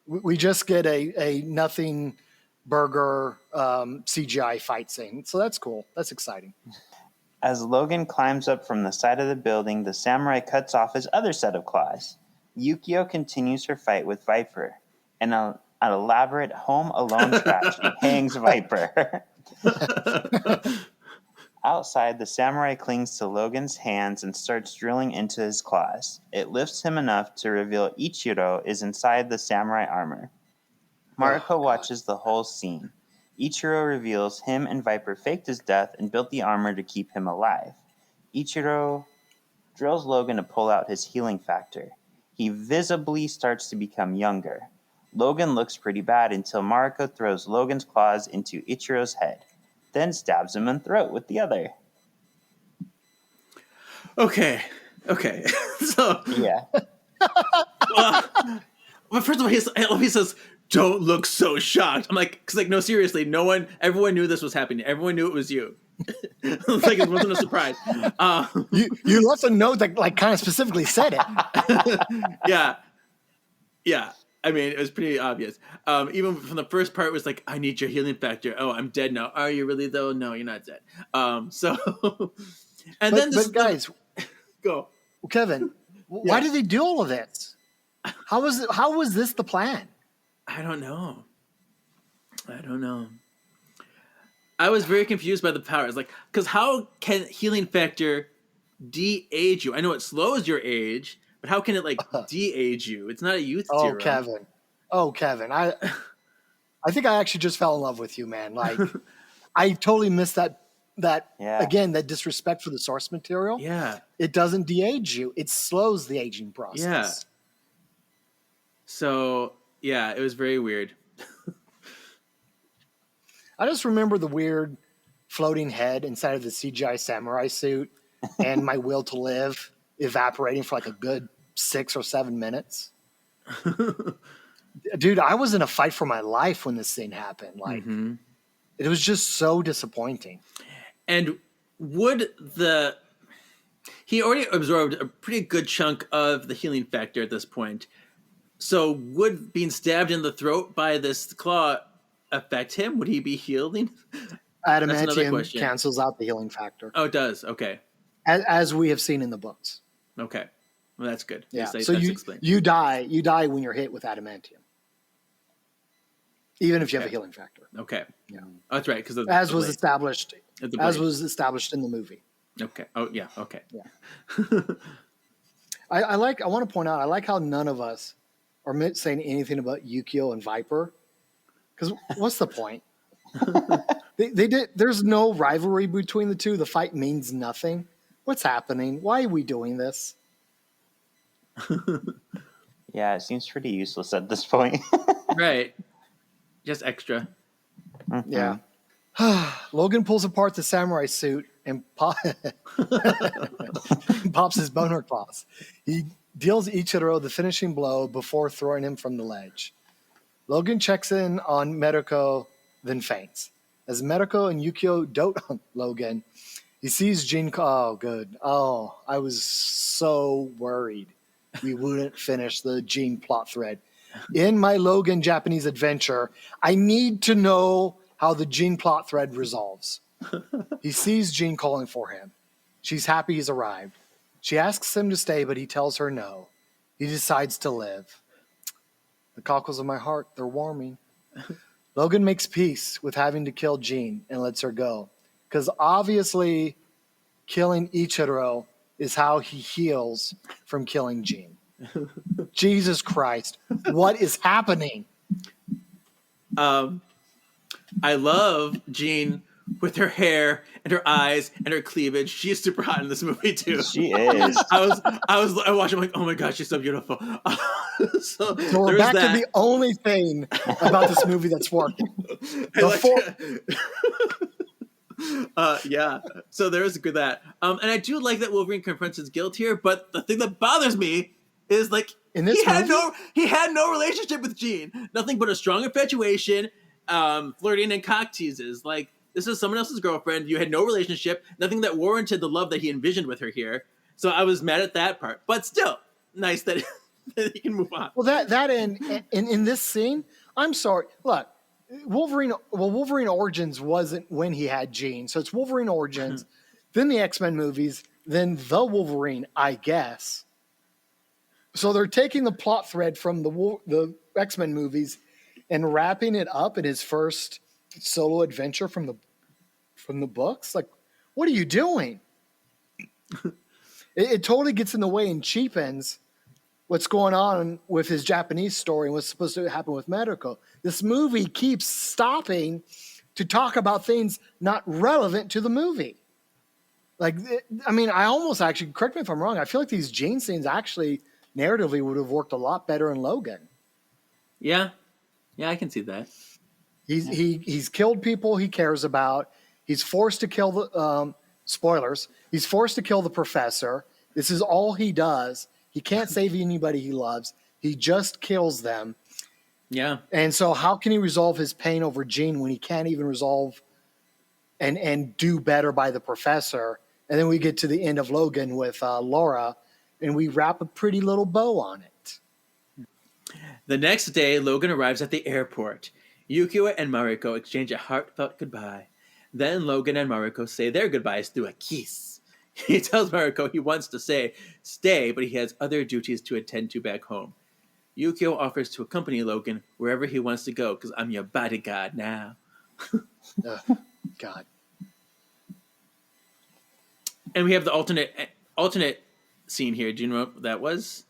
Speaker 6: we just get a nothing burger CGI fight scene. So that's cool. That's exciting.
Speaker 1: As Logan climbs up from the side of the building, the samurai cuts off his other set of claws. Yukio continues her fight with Viper. And an elaborate Home Alone tragedy hangs Viper. Outside, the samurai clings to Logan's hands and starts drilling into his claws. It lifts him enough to reveal Ichiro is inside the samurai armor. Mariko watches the whole scene. Ichiro reveals him and Viper faked his death and built the armor to keep him alive. Ichiro drills Logan to pull out his healing factor. He visibly starts to become younger. Logan looks pretty bad until Mariko throws Logan's claws into Ichiro's head, then stabs him in the throat with the other.
Speaker 2: Okay. So
Speaker 1: Yeah.
Speaker 2: Well, first of all, he says, "Don't look so shocked." I'm like, because like, no, seriously, everyone knew this was happening. Everyone knew it was you. Like it wasn't a surprise.
Speaker 6: You left a note that like kind of specifically said it.
Speaker 2: Yeah. I mean, it was pretty obvious. Even from the first part, it was like, "I need your healing factor." Oh, I'm dead now. Are you really though? No, you're not dead.
Speaker 6: But guys,
Speaker 2: go.
Speaker 6: Kevin, why did they do all of this? How was this the plan?
Speaker 2: I don't know. I was very confused by the powers. Like, because how can healing factor de-age you? I know it slows your age, but how can it like de-age you? It's not a youth serum.
Speaker 6: Kevin. I think I actually just fell in love with you, man. Like, I totally missed that again, that disrespect for the source material.
Speaker 2: Yeah.
Speaker 6: It doesn't de-age you. It slows the aging process.
Speaker 2: Yeah. So, yeah, it was very weird.
Speaker 6: I just remember the weird floating head inside of the CGI samurai suit and my will to live evaporating for like a good 6 or 7 minutes. Dude, I was in a fight for my life when this thing happened. Like, it was just so disappointing.
Speaker 2: And he already absorbed a pretty good chunk of the healing factor at this point. So would being stabbed in the throat by this claw affect him? Would he be healing?
Speaker 6: Adamantium cancels out the healing factor.
Speaker 2: Oh, it does. Okay.
Speaker 6: As we have seen in the books.
Speaker 2: Okay. Well, that's good.
Speaker 6: Yeah. So you die when you're hit with adamantium. Even if you have a healing factor.
Speaker 2: Okay.
Speaker 6: Yeah.
Speaker 2: Oh, that's right. Because
Speaker 6: as was established in the movie.
Speaker 2: Okay. Oh, yeah. Okay.
Speaker 6: Yeah. I want to point out, I like how none of us are saying anything about Yukio and Viper. Because what's the point? There's no rivalry between the two. The fight means nothing. What's happening? Why are we doing this?
Speaker 1: Yeah, it seems pretty useless at this point.
Speaker 2: Right. Just extra.
Speaker 6: Yeah. Logan pulls apart the samurai suit and pops his boner claws. He deals Ichiro the finishing blow before throwing him from the ledge. Logan checks in on Meruko, then faints. As Meruko and Yukio dote on Logan, he sees Jin. Oh, good. Oh, I was so worried we wouldn't finish the Jin plot thread. In my Logan Japanese adventure, I need to know how the Jin plot thread resolves. He sees Jin calling for him. She's happy he's arrived. She asks him to stay, but he tells her no. He decides to live. The cockles of my heart, they're warming. Logan makes peace with having to kill Jin and lets her go. Because obviously, killing Ichiro is how he heals from killing Jin. Jesus Christ, what is happening?
Speaker 2: I love Jean with her hair and her eyes and her cleavage. She is super hot in this movie too.
Speaker 1: She is.
Speaker 2: I watched. I'm like, oh my god, she's so beautiful. So
Speaker 6: we're back to the only thing about this movie that's working.
Speaker 2: Yeah. So there is good that. And I do like that Wolverine confronts his guilt here. But the thing that bothers me is like
Speaker 6: in this
Speaker 2: he had no relationship with Jean. Nothing but a strong infatuation, flirting and cock teases. Like this is someone else's girlfriend. You had no relationship. Nothing that warranted the love that he envisioned with her here. So I was mad at that part. But still, nice that he can move on.
Speaker 6: Well, that in this scene, I'm sorry. Look, Wolverine Origins wasn't when he had Jean, so it's Wolverine Origins, then the X-Men movies, then the Wolverine, I guess. So they're taking the plot thread from the X-Men movies and wrapping it up in his first solo adventure from the books. Like, what are you doing? It totally gets in the way and cheapens what's going on with his Japanese story and what's supposed to happen with Meruko. This movie keeps stopping to talk about things not relevant to the movie. Like, I mean, I almost actually, correct me if I'm wrong, I feel like these Jean scenes actually narratively would have worked a lot better in Logan.
Speaker 2: Yeah, I can see that.
Speaker 6: He's killed people he cares about. He's forced to kill the spoilers. He's forced to kill the professor. This is all he does. He can't save anybody he loves. He just kills them.
Speaker 2: Yeah.
Speaker 6: And so how can he resolve his pain over Jean when he can't even resolve and do better by the professor? And then we get to the end of Logan with Laura, and we wrap a pretty little bow on it.
Speaker 2: The next day, Logan arrives at the airport. Yukio and Mariko exchange a heartfelt goodbye. Then Logan and Mariko say their goodbyes through a kiss. He tells Mariko he wants to stay, but he has other duties to attend to back home. Yukio offers to accompany Logan wherever he wants to go because I'm your bodyguard now.
Speaker 6: God.
Speaker 2: And we have the alternate scene here. Do you know what that was?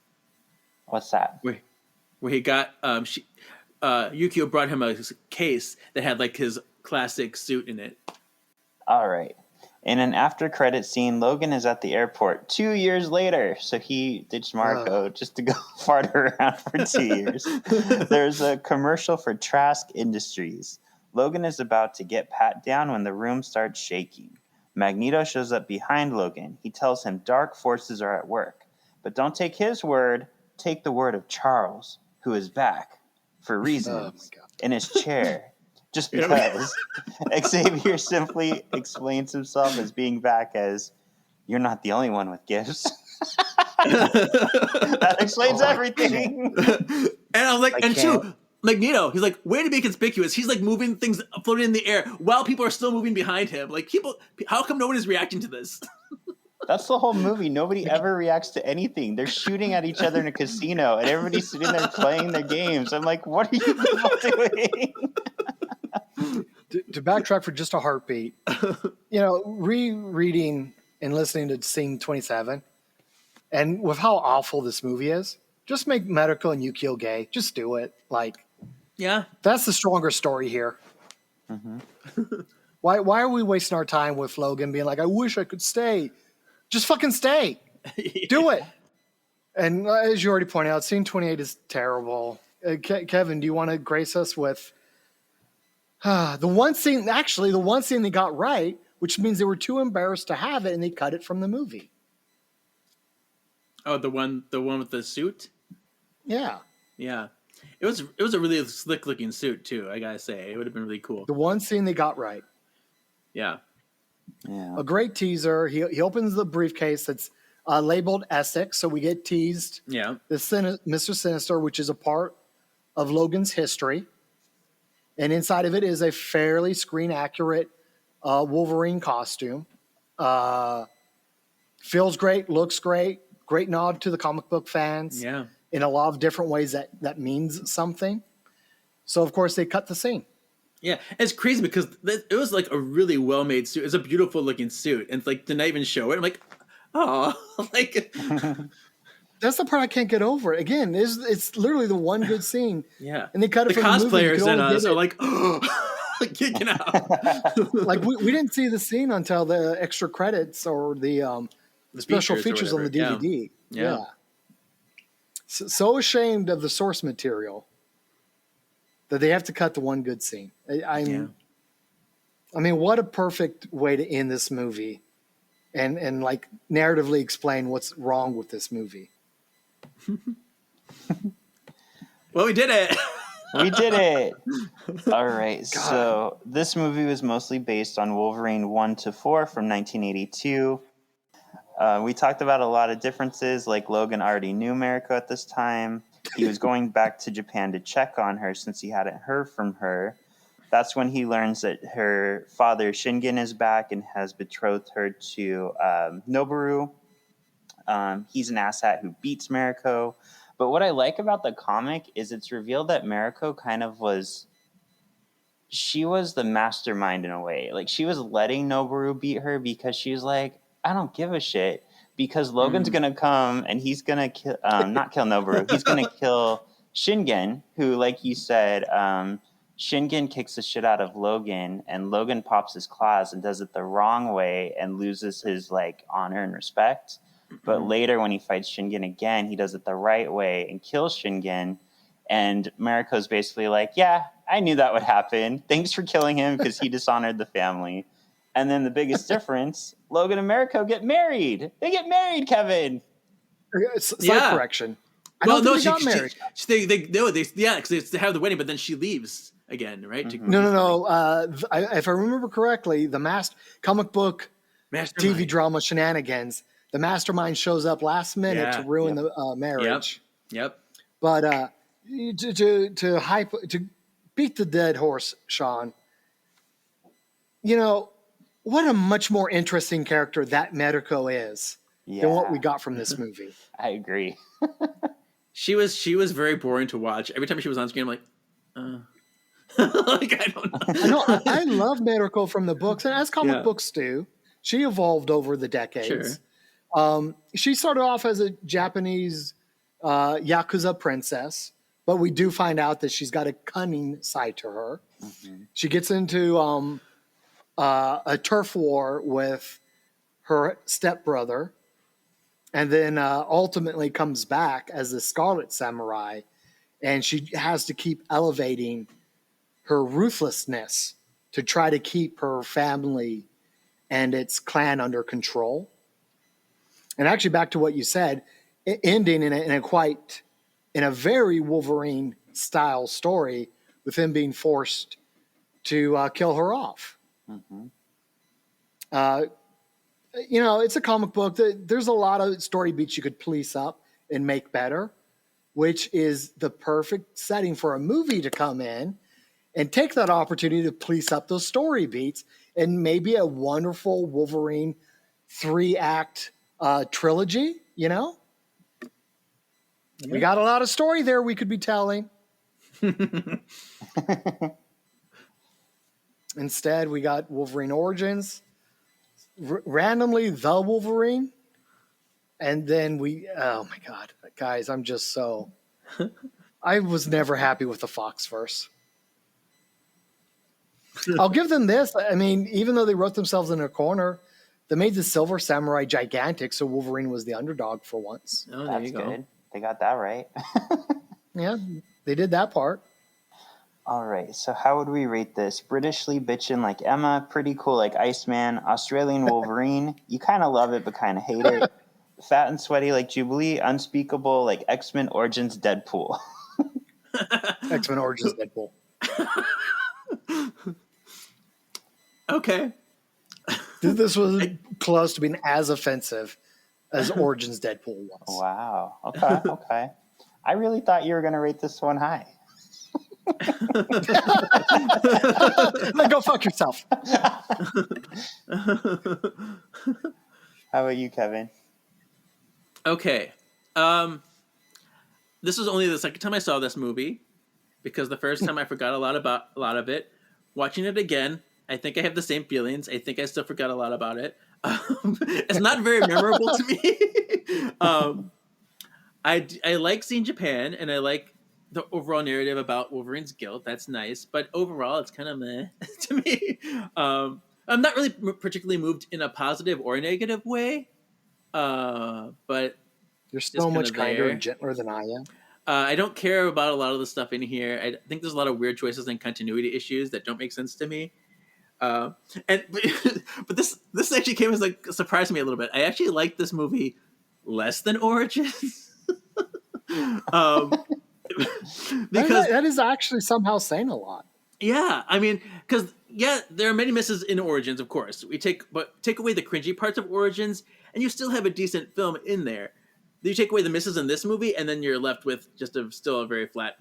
Speaker 1: What's that?
Speaker 2: Where he got Yukio brought him a case that had like his classic suit in it.
Speaker 1: All right. In an after-credit scene, Logan is at the airport 2 years later. So he ditched Marco just to go fart around for 2 years. There's a commercial for Trask Industries. Logan is about to get pat down when the room starts shaking. Magneto shows up behind Logan. He tells him dark forces are at work. But don't take his word. Take the word of Charles, who is back for reasons in his chair. Just because Xavier simply explains himself as being back as, you're not the only one with gifts. That explains everything.
Speaker 2: And I'm like, Magneto, he's like, way to be conspicuous. He's like moving things, floating in the air while people are still moving behind him. Like, how come no one is reacting to this?
Speaker 1: That's the whole movie. Nobody ever reacts to anything. They're shooting at each other in a casino, and everybody's sitting there playing their games. I'm like, what are you people doing?
Speaker 6: To backtrack for just a heartbeat, rereading and listening to scene 27, and with how awful this movie is, just make Medical and Yukio gay. Just do it. Like,
Speaker 2: yeah,
Speaker 6: that's the stronger story here.
Speaker 1: Mm-hmm.
Speaker 6: Why are we wasting our time with Logan being like, I wish I could stay? Just fucking stay. Do it. And as you already pointed out, scene 28 is terrible. Kevin, do you want to grace us with the one scene they got right, which means they were too embarrassed to have it and they cut it from the movie?
Speaker 2: Oh, the one with the suit?
Speaker 6: Yeah.
Speaker 2: Yeah. It was a really slick looking suit too, I gotta say. It would have been really cool.
Speaker 6: The one scene they got right.
Speaker 2: Yeah.
Speaker 1: Yeah.
Speaker 6: A great teaser. He opens the briefcase that's labeled Essex, so we get teased.
Speaker 2: Yeah.
Speaker 6: Mr. Sinister, which is a part of Logan's history. And inside of it is a fairly screen-accurate Wolverine costume. Feels great, looks great. Great nod to the comic book fans.
Speaker 2: Yeah. In
Speaker 6: a lot of different ways that means something. So, of course, they cut the scene.
Speaker 2: Yeah, it's crazy because it was like a really well-made suit. It's a beautiful-looking suit. And like, to not even show it, I'm like, oh, like...
Speaker 6: That's the part I can't get over. Again, it's literally the one good scene.
Speaker 2: Yeah.
Speaker 6: And they cut it
Speaker 2: the
Speaker 6: from the movie.
Speaker 2: The cosplayers in us are like, oh, kicking out.
Speaker 6: Like, we didn't see the scene until the extra credits or the special features on the DVD. Yeah. So ashamed of the source material that they have to cut the one good scene. I mean, what a perfect way to end this movie and like narratively explain what's wrong with this movie.
Speaker 2: Well, we did it.
Speaker 1: We did it. All right. God. So this movie was mostly based on Wolverine 1-4 from 1982. We talked about a lot of differences, like Logan already knew Mariko at this time. He was going back to Japan to check on her since he hadn't heard from her. That's when he learns that her father, Shingen, is back and has betrothed her to Noboru. He's an asshat who beats Mariko. But what I like about the comic is it's revealed that Mariko kind of she was the mastermind in a way. Like, she was letting Noboru beat her because she's like, I don't give a shit, because Logan's going to come and he's going to not kill Noboru. He's going to kill Shingen, who, like you said, Shingen kicks the shit out of Logan, and Logan pops his claws and does it the wrong way and loses his like honor and respect. But later when he fights Shingen again, he does it the right way and kills Shingen. And Mariko's basically like, yeah, I knew that would happen. Thanks for killing him because he dishonored the family. And then the biggest difference, Logan and Mariko get married. They get married, Kevin.
Speaker 6: Slight correction.
Speaker 2: Well, no,
Speaker 6: they got married.
Speaker 2: Because they have the wedding, but then she leaves again, right?
Speaker 1: Mm-hmm.
Speaker 6: No. If I remember correctly, the comic book
Speaker 2: Mastermind.
Speaker 6: TV drama shenanigans, the mastermind shows up last minute to ruin the marriage.
Speaker 2: Yep.
Speaker 6: But to beat the dead horse, Shawn, what a much more interesting character that Mariko is than what we got from this movie.
Speaker 1: I agree.
Speaker 2: She was very boring to watch. Every time she was on screen, I'm like, like I don't know.
Speaker 6: I know. I love Miracle from the books, and as comic books do, she evolved over the decades.
Speaker 2: Sure.
Speaker 6: She started off as a Japanese Yakuza princess, but we do find out that she's got a cunning side to her.
Speaker 1: Mm-hmm.
Speaker 6: She gets into a turf war with her stepbrother, and then ultimately comes back as the Scarlet Samurai, and she has to keep elevating her ruthlessness to try to keep her family and its clan under control. And actually, back to what you said, ending in a very Wolverine style story with him being forced to kill her off.
Speaker 1: Mm-hmm.
Speaker 6: It's a comic book. There's a lot of story beats you could police up and make better, which is the perfect setting for a movie to come in and take that opportunity to police up those story beats and maybe a wonderful Wolverine 3-act trilogy, We got a lot of story there we could be telling. Instead, we got Wolverine Origins, randomly the Wolverine, and then oh my God, guys, I'm just so... I was never happy with the Foxverse. I'll give them this. I mean, even though they wrote themselves in a corner, they made the Silver Samurai gigantic, so Wolverine was the underdog for once.
Speaker 2: Oh, there
Speaker 1: That's
Speaker 2: you go.
Speaker 1: good. They got that right.
Speaker 6: Yeah, they did that part.
Speaker 1: All right, so how would we rate this? Britishly bitchin' like Emma, pretty cool like Iceman, Australian Wolverine, you kind of love it but kind of hate it. Fat and sweaty like Jubilee, unspeakable like X-Men Origins Deadpool.
Speaker 6: X-Men Origins Deadpool.
Speaker 2: Okay.
Speaker 6: This was close to being as offensive as Origins Deadpool was.
Speaker 1: Wow. Okay. I really thought you were going to rate this one high.
Speaker 6: Go fuck yourself.
Speaker 1: How about you, Kevin?
Speaker 2: Okay. This was only the second time I saw this movie because the first time I forgot a lot of it. Watching it again, I think I have the same feelings. I think I still forgot a lot about it. It's not very memorable to me. I like seeing Japan, and I like the overall narrative about Wolverine's guilt. That's nice, but overall, it's kind of meh to me. I'm not really particularly moved in a positive or negative way, but
Speaker 6: you're so much kinder and gentler than I am.
Speaker 2: I don't care about a lot of the stuff in here. I think there's a lot of weird choices and continuity issues that don't make sense to me. But this actually came as a surprise to me a little bit. I actually liked this movie less than Origins. Because
Speaker 6: that is actually somehow saying a lot.
Speaker 2: Yeah, I mean, because there are many misses in Origins, of course. Take away the cringy parts of Origins, and you still have a decent film in there. You take away the misses in this movie, and then you're left with just still a very flat,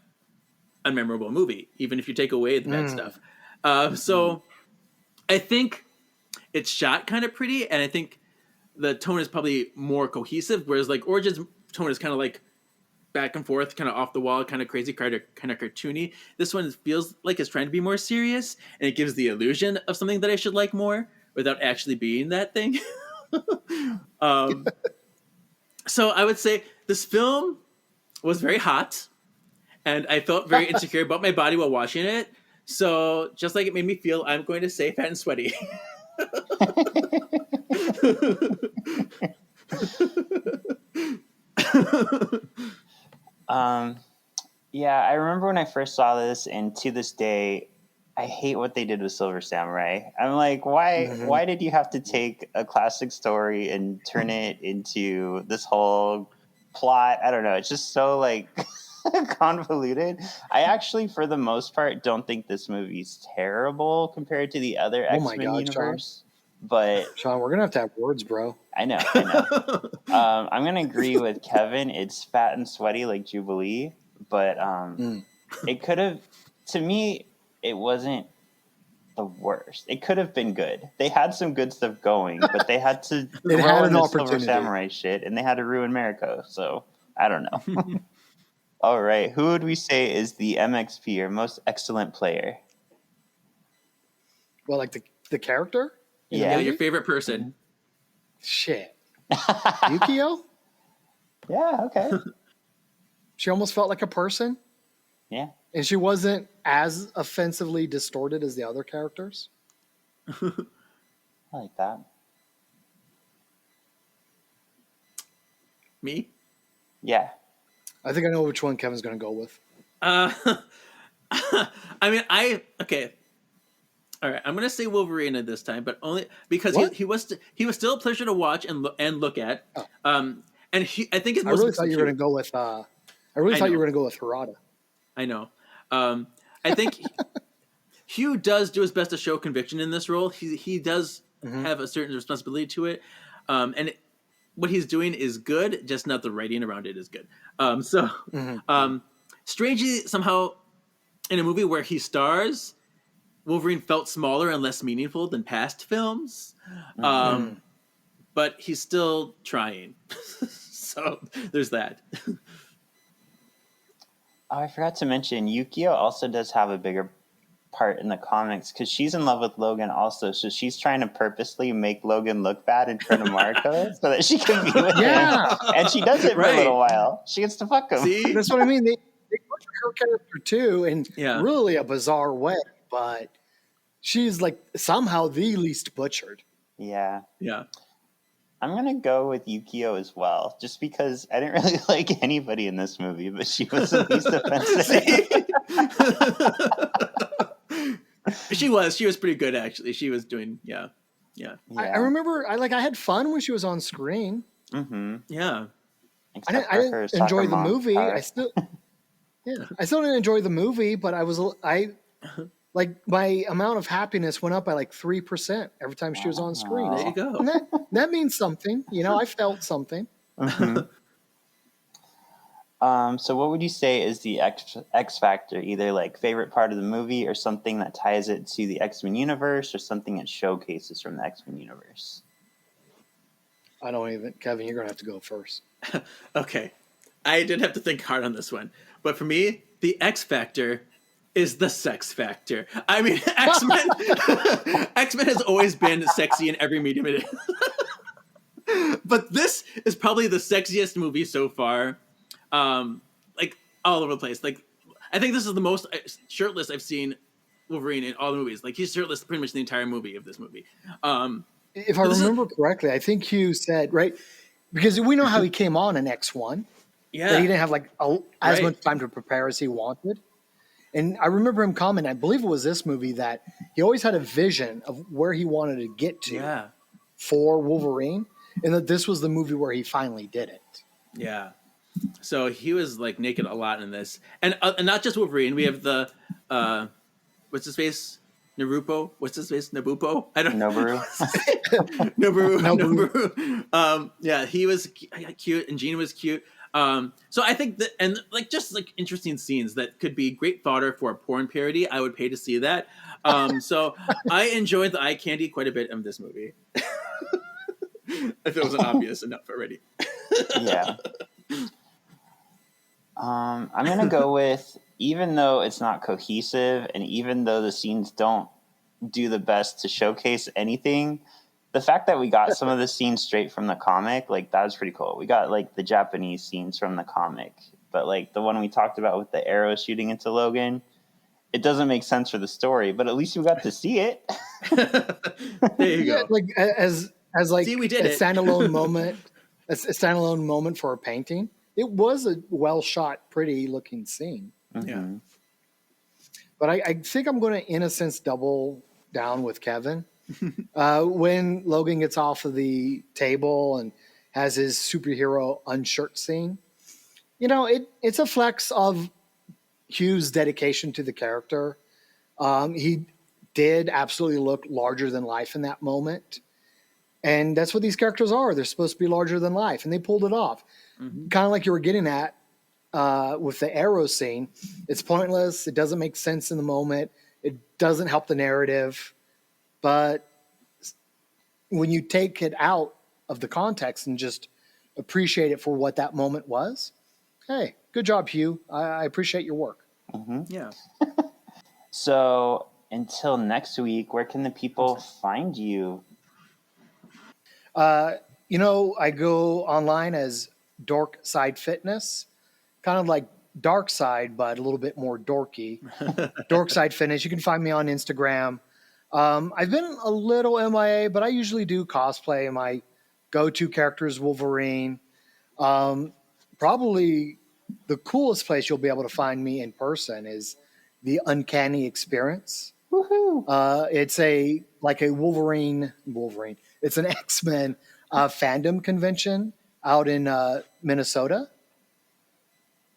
Speaker 2: unmemorable movie, even if you take away the bad stuff. So I think it's shot kind of pretty, and I think the tone is probably more cohesive, whereas like Origins' tone is kind of like back and forth, kind of off the wall, kind of crazy, kind of cartoony. This one feels like it's trying to be more serious, and it gives the illusion of something that I should like more without actually being that thing. So I would say this film was very hot, and I felt very insecure about my body while watching it. So just like it made me feel, I'm going to say fat and sweaty.
Speaker 1: Yeah, I remember when I first saw this, and to this day, I hate what they did with Silver Samurai. I'm like, why did you have to take a classic story and turn it into this whole plot? I don't know. It's just so like convoluted. I actually, for the most part, don't think this movie's terrible compared to the other X-Men universe.
Speaker 6: Shawn.
Speaker 1: But
Speaker 6: Shawn, we're gonna have to have words, bro.
Speaker 1: I know. I'm gonna agree with Kevin. It's fat and sweaty like Jubilee, but it could have. To me, it wasn't the worst. It could have been good. They had some good stuff going, but they had to throw in the Silver Samurai shit, and they had to ruin Mariko. So I don't know. All right. Who would we say is the MXP or most excellent player?
Speaker 6: Well, like the character? In the
Speaker 1: Yeah.
Speaker 2: Yeah,
Speaker 6: movie?
Speaker 2: your favorite person.
Speaker 6: Shit. Yukio?
Speaker 1: Yeah. Okay.
Speaker 6: She almost felt like a person,
Speaker 1: Yeah.
Speaker 6: and she wasn't as offensively distorted as the other characters.
Speaker 1: I like that.
Speaker 2: Me?
Speaker 1: Yeah.
Speaker 6: I think I know which one Kevin's going to go with.
Speaker 2: I mean, okay. All right, I'm gonna say Wolverine at this time, but only because
Speaker 6: What?
Speaker 2: he was still a pleasure to watch and look at.
Speaker 6: Oh.
Speaker 2: And I think his
Speaker 6: I
Speaker 2: most
Speaker 6: really thought you were going to go with. I really
Speaker 2: I
Speaker 6: thought you
Speaker 2: know.
Speaker 6: were going to go with Harada.
Speaker 2: I know. I think Hugh does do his best to show conviction in this role. He does have a certain responsibility to it, what he's doing is good, just not the writing around it is good. Strangely, somehow, in a movie where he stars, Wolverine felt smaller and less meaningful than past films, but he's still trying. So there's that.
Speaker 1: Oh, I forgot to mention, Yukio also does have a bigger part in the comics because she's in love with Logan also. So she's trying to purposely make Logan look bad in front of Marco so that she can be with him. And she does it for a little while. She gets to fuck him.
Speaker 2: See?
Speaker 6: That's what I mean. They put her character too in
Speaker 2: Yeah.
Speaker 6: really a bizarre way, but she's like somehow the least butchered.
Speaker 1: Yeah.
Speaker 2: Yeah.
Speaker 1: I'm going to go with Yukio as well, just because I didn't really like anybody in this movie, but she was the least offensive.
Speaker 2: She was pretty good actually. She was doing yeah.
Speaker 6: I remember I had fun when she was on screen.
Speaker 1: Mm-hmm.
Speaker 2: Yeah.
Speaker 6: I didn't enjoy the movie. I still didn't enjoy the movie, but like my amount of happiness went up by like 3% every time she was on screen.
Speaker 2: There you go.
Speaker 6: And that means something. I felt something.
Speaker 1: Mm-hmm. So what would you say is the X factor, either like favorite part of the movie or something that ties it to the X-Men universe or something that showcases from the X-Men universe?
Speaker 6: I don't even, Kevin, you're going to have to go first.
Speaker 2: Okay. I did have to think hard on this one. But for me, the X factor is the sex factor. I mean, X-Men has always been sexy in every medium it is. But this is probably the sexiest movie so far. Like all over the place. Like I think this is the most shirtless I've seen Wolverine in all the movies. Like he's shirtless pretty much the entire movie of this movie.
Speaker 6: If I remember correctly, I think Hugh said, right, because we know how he came on in X1.
Speaker 2: Yeah.
Speaker 6: That he didn't have as much time to prepare as he wanted. And I remember him commenting, I believe it was this movie, that he always had a vision of where he wanted to get to for Wolverine, and that this was the movie where he finally did it.
Speaker 2: Yeah. So he was like naked a lot in this, and not just Wolverine. We have the what's his face, Naruto. What's his face, Nabupo? I don't know. Noboru. Yeah, he was cute, and Jean was cute. So I think that, and like just like interesting scenes that could be great fodder for a porn parody. I would pay to see that. So I enjoyed the eye candy quite a bit in this movie. If it wasn't obvious enough already.
Speaker 1: Yeah. I'm going to go with, even though it's not cohesive and even though the scenes don't do the best to showcase anything, the fact that we got some of the scenes straight from the comic, like that was pretty cool. We got like the Japanese scenes from the comic, but like the one we talked about with the arrow shooting into Logan, it doesn't make sense for the story, but at least we got to see it.
Speaker 2: There you go.
Speaker 6: Like as like
Speaker 2: See, we did
Speaker 6: a
Speaker 2: it.
Speaker 6: standalone moment, a standalone moment for a painting. It was a well shot, pretty looking scene.
Speaker 2: Yeah.
Speaker 6: But I think I'm going to, in a sense, double down with Kevin. When Logan gets off of the table and has his superhero unshirt scene, it's a flex of Hugh's dedication to the character. He did absolutely look larger than life in that moment. And that's what these characters are. They're supposed to be larger than life, and they pulled it off. Mm-hmm. Kind of like you were getting at with the arrow scene. It's pointless. It doesn't make sense in the moment. It doesn't help the narrative. But when you take it out of the context and just appreciate it for what that moment was, hey, good job, Hugh. I appreciate your work.
Speaker 2: Yeah.
Speaker 1: So until next week, where can the people find you?
Speaker 6: You know, I go online as Dorkside Fitness, kind of like Darkside, but a little bit more dorky. Dorkside Fitness. You can find me on Instagram. I've been a little MIA, but I usually do cosplay. My go-to character is Wolverine. Probably the coolest place you'll be able to find me in person is the Uncanny Experience.
Speaker 1: Woohoo!
Speaker 6: It's a Wolverine. It's an X-Men fandom convention out in Minnesota.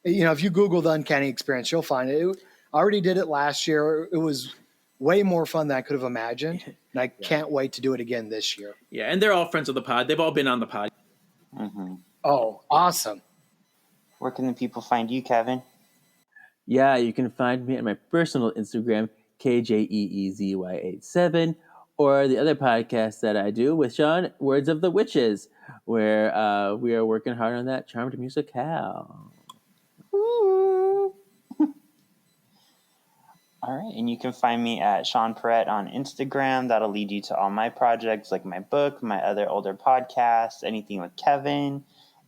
Speaker 6: You know, if you Google the Uncanny Experience, you'll find it. I already did it last year. It was way more fun than I could have imagined, and I can't wait to do it again this year.
Speaker 2: Yeah, and they're all friends of the pod. They've all been on the pod.
Speaker 6: Oh, awesome.
Speaker 1: Where can the people find you, Kevin?
Speaker 8: Yeah, you can find me at my personal Instagram, KJEEZY87, or the other podcast that I do with Shawn, Words of the Witches, where we are working hard on that charmed musicale.
Speaker 1: All right, and you can find me at Sean Perrette on Instagram. That'll lead you to all my projects, like my book, my other older podcasts, anything with Kevin.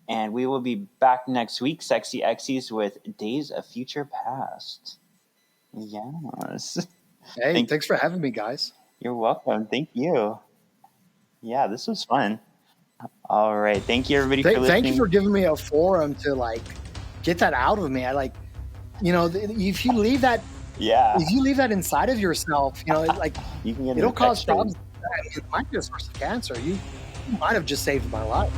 Speaker 1: And we will be back next week, Sexy Exes, with Days of Future Past. Yes.
Speaker 6: Hey, thanks for having me, guys.
Speaker 1: You're welcome. Thank you. Yeah, this was fun. All right. Thank you, everybody, for listening.
Speaker 6: Thank you for giving me a forum to get that out of me. If you leave that inside of yourself,
Speaker 1: you can get
Speaker 6: it'll cause problems. It might be a source of cancer. You might have just saved my life.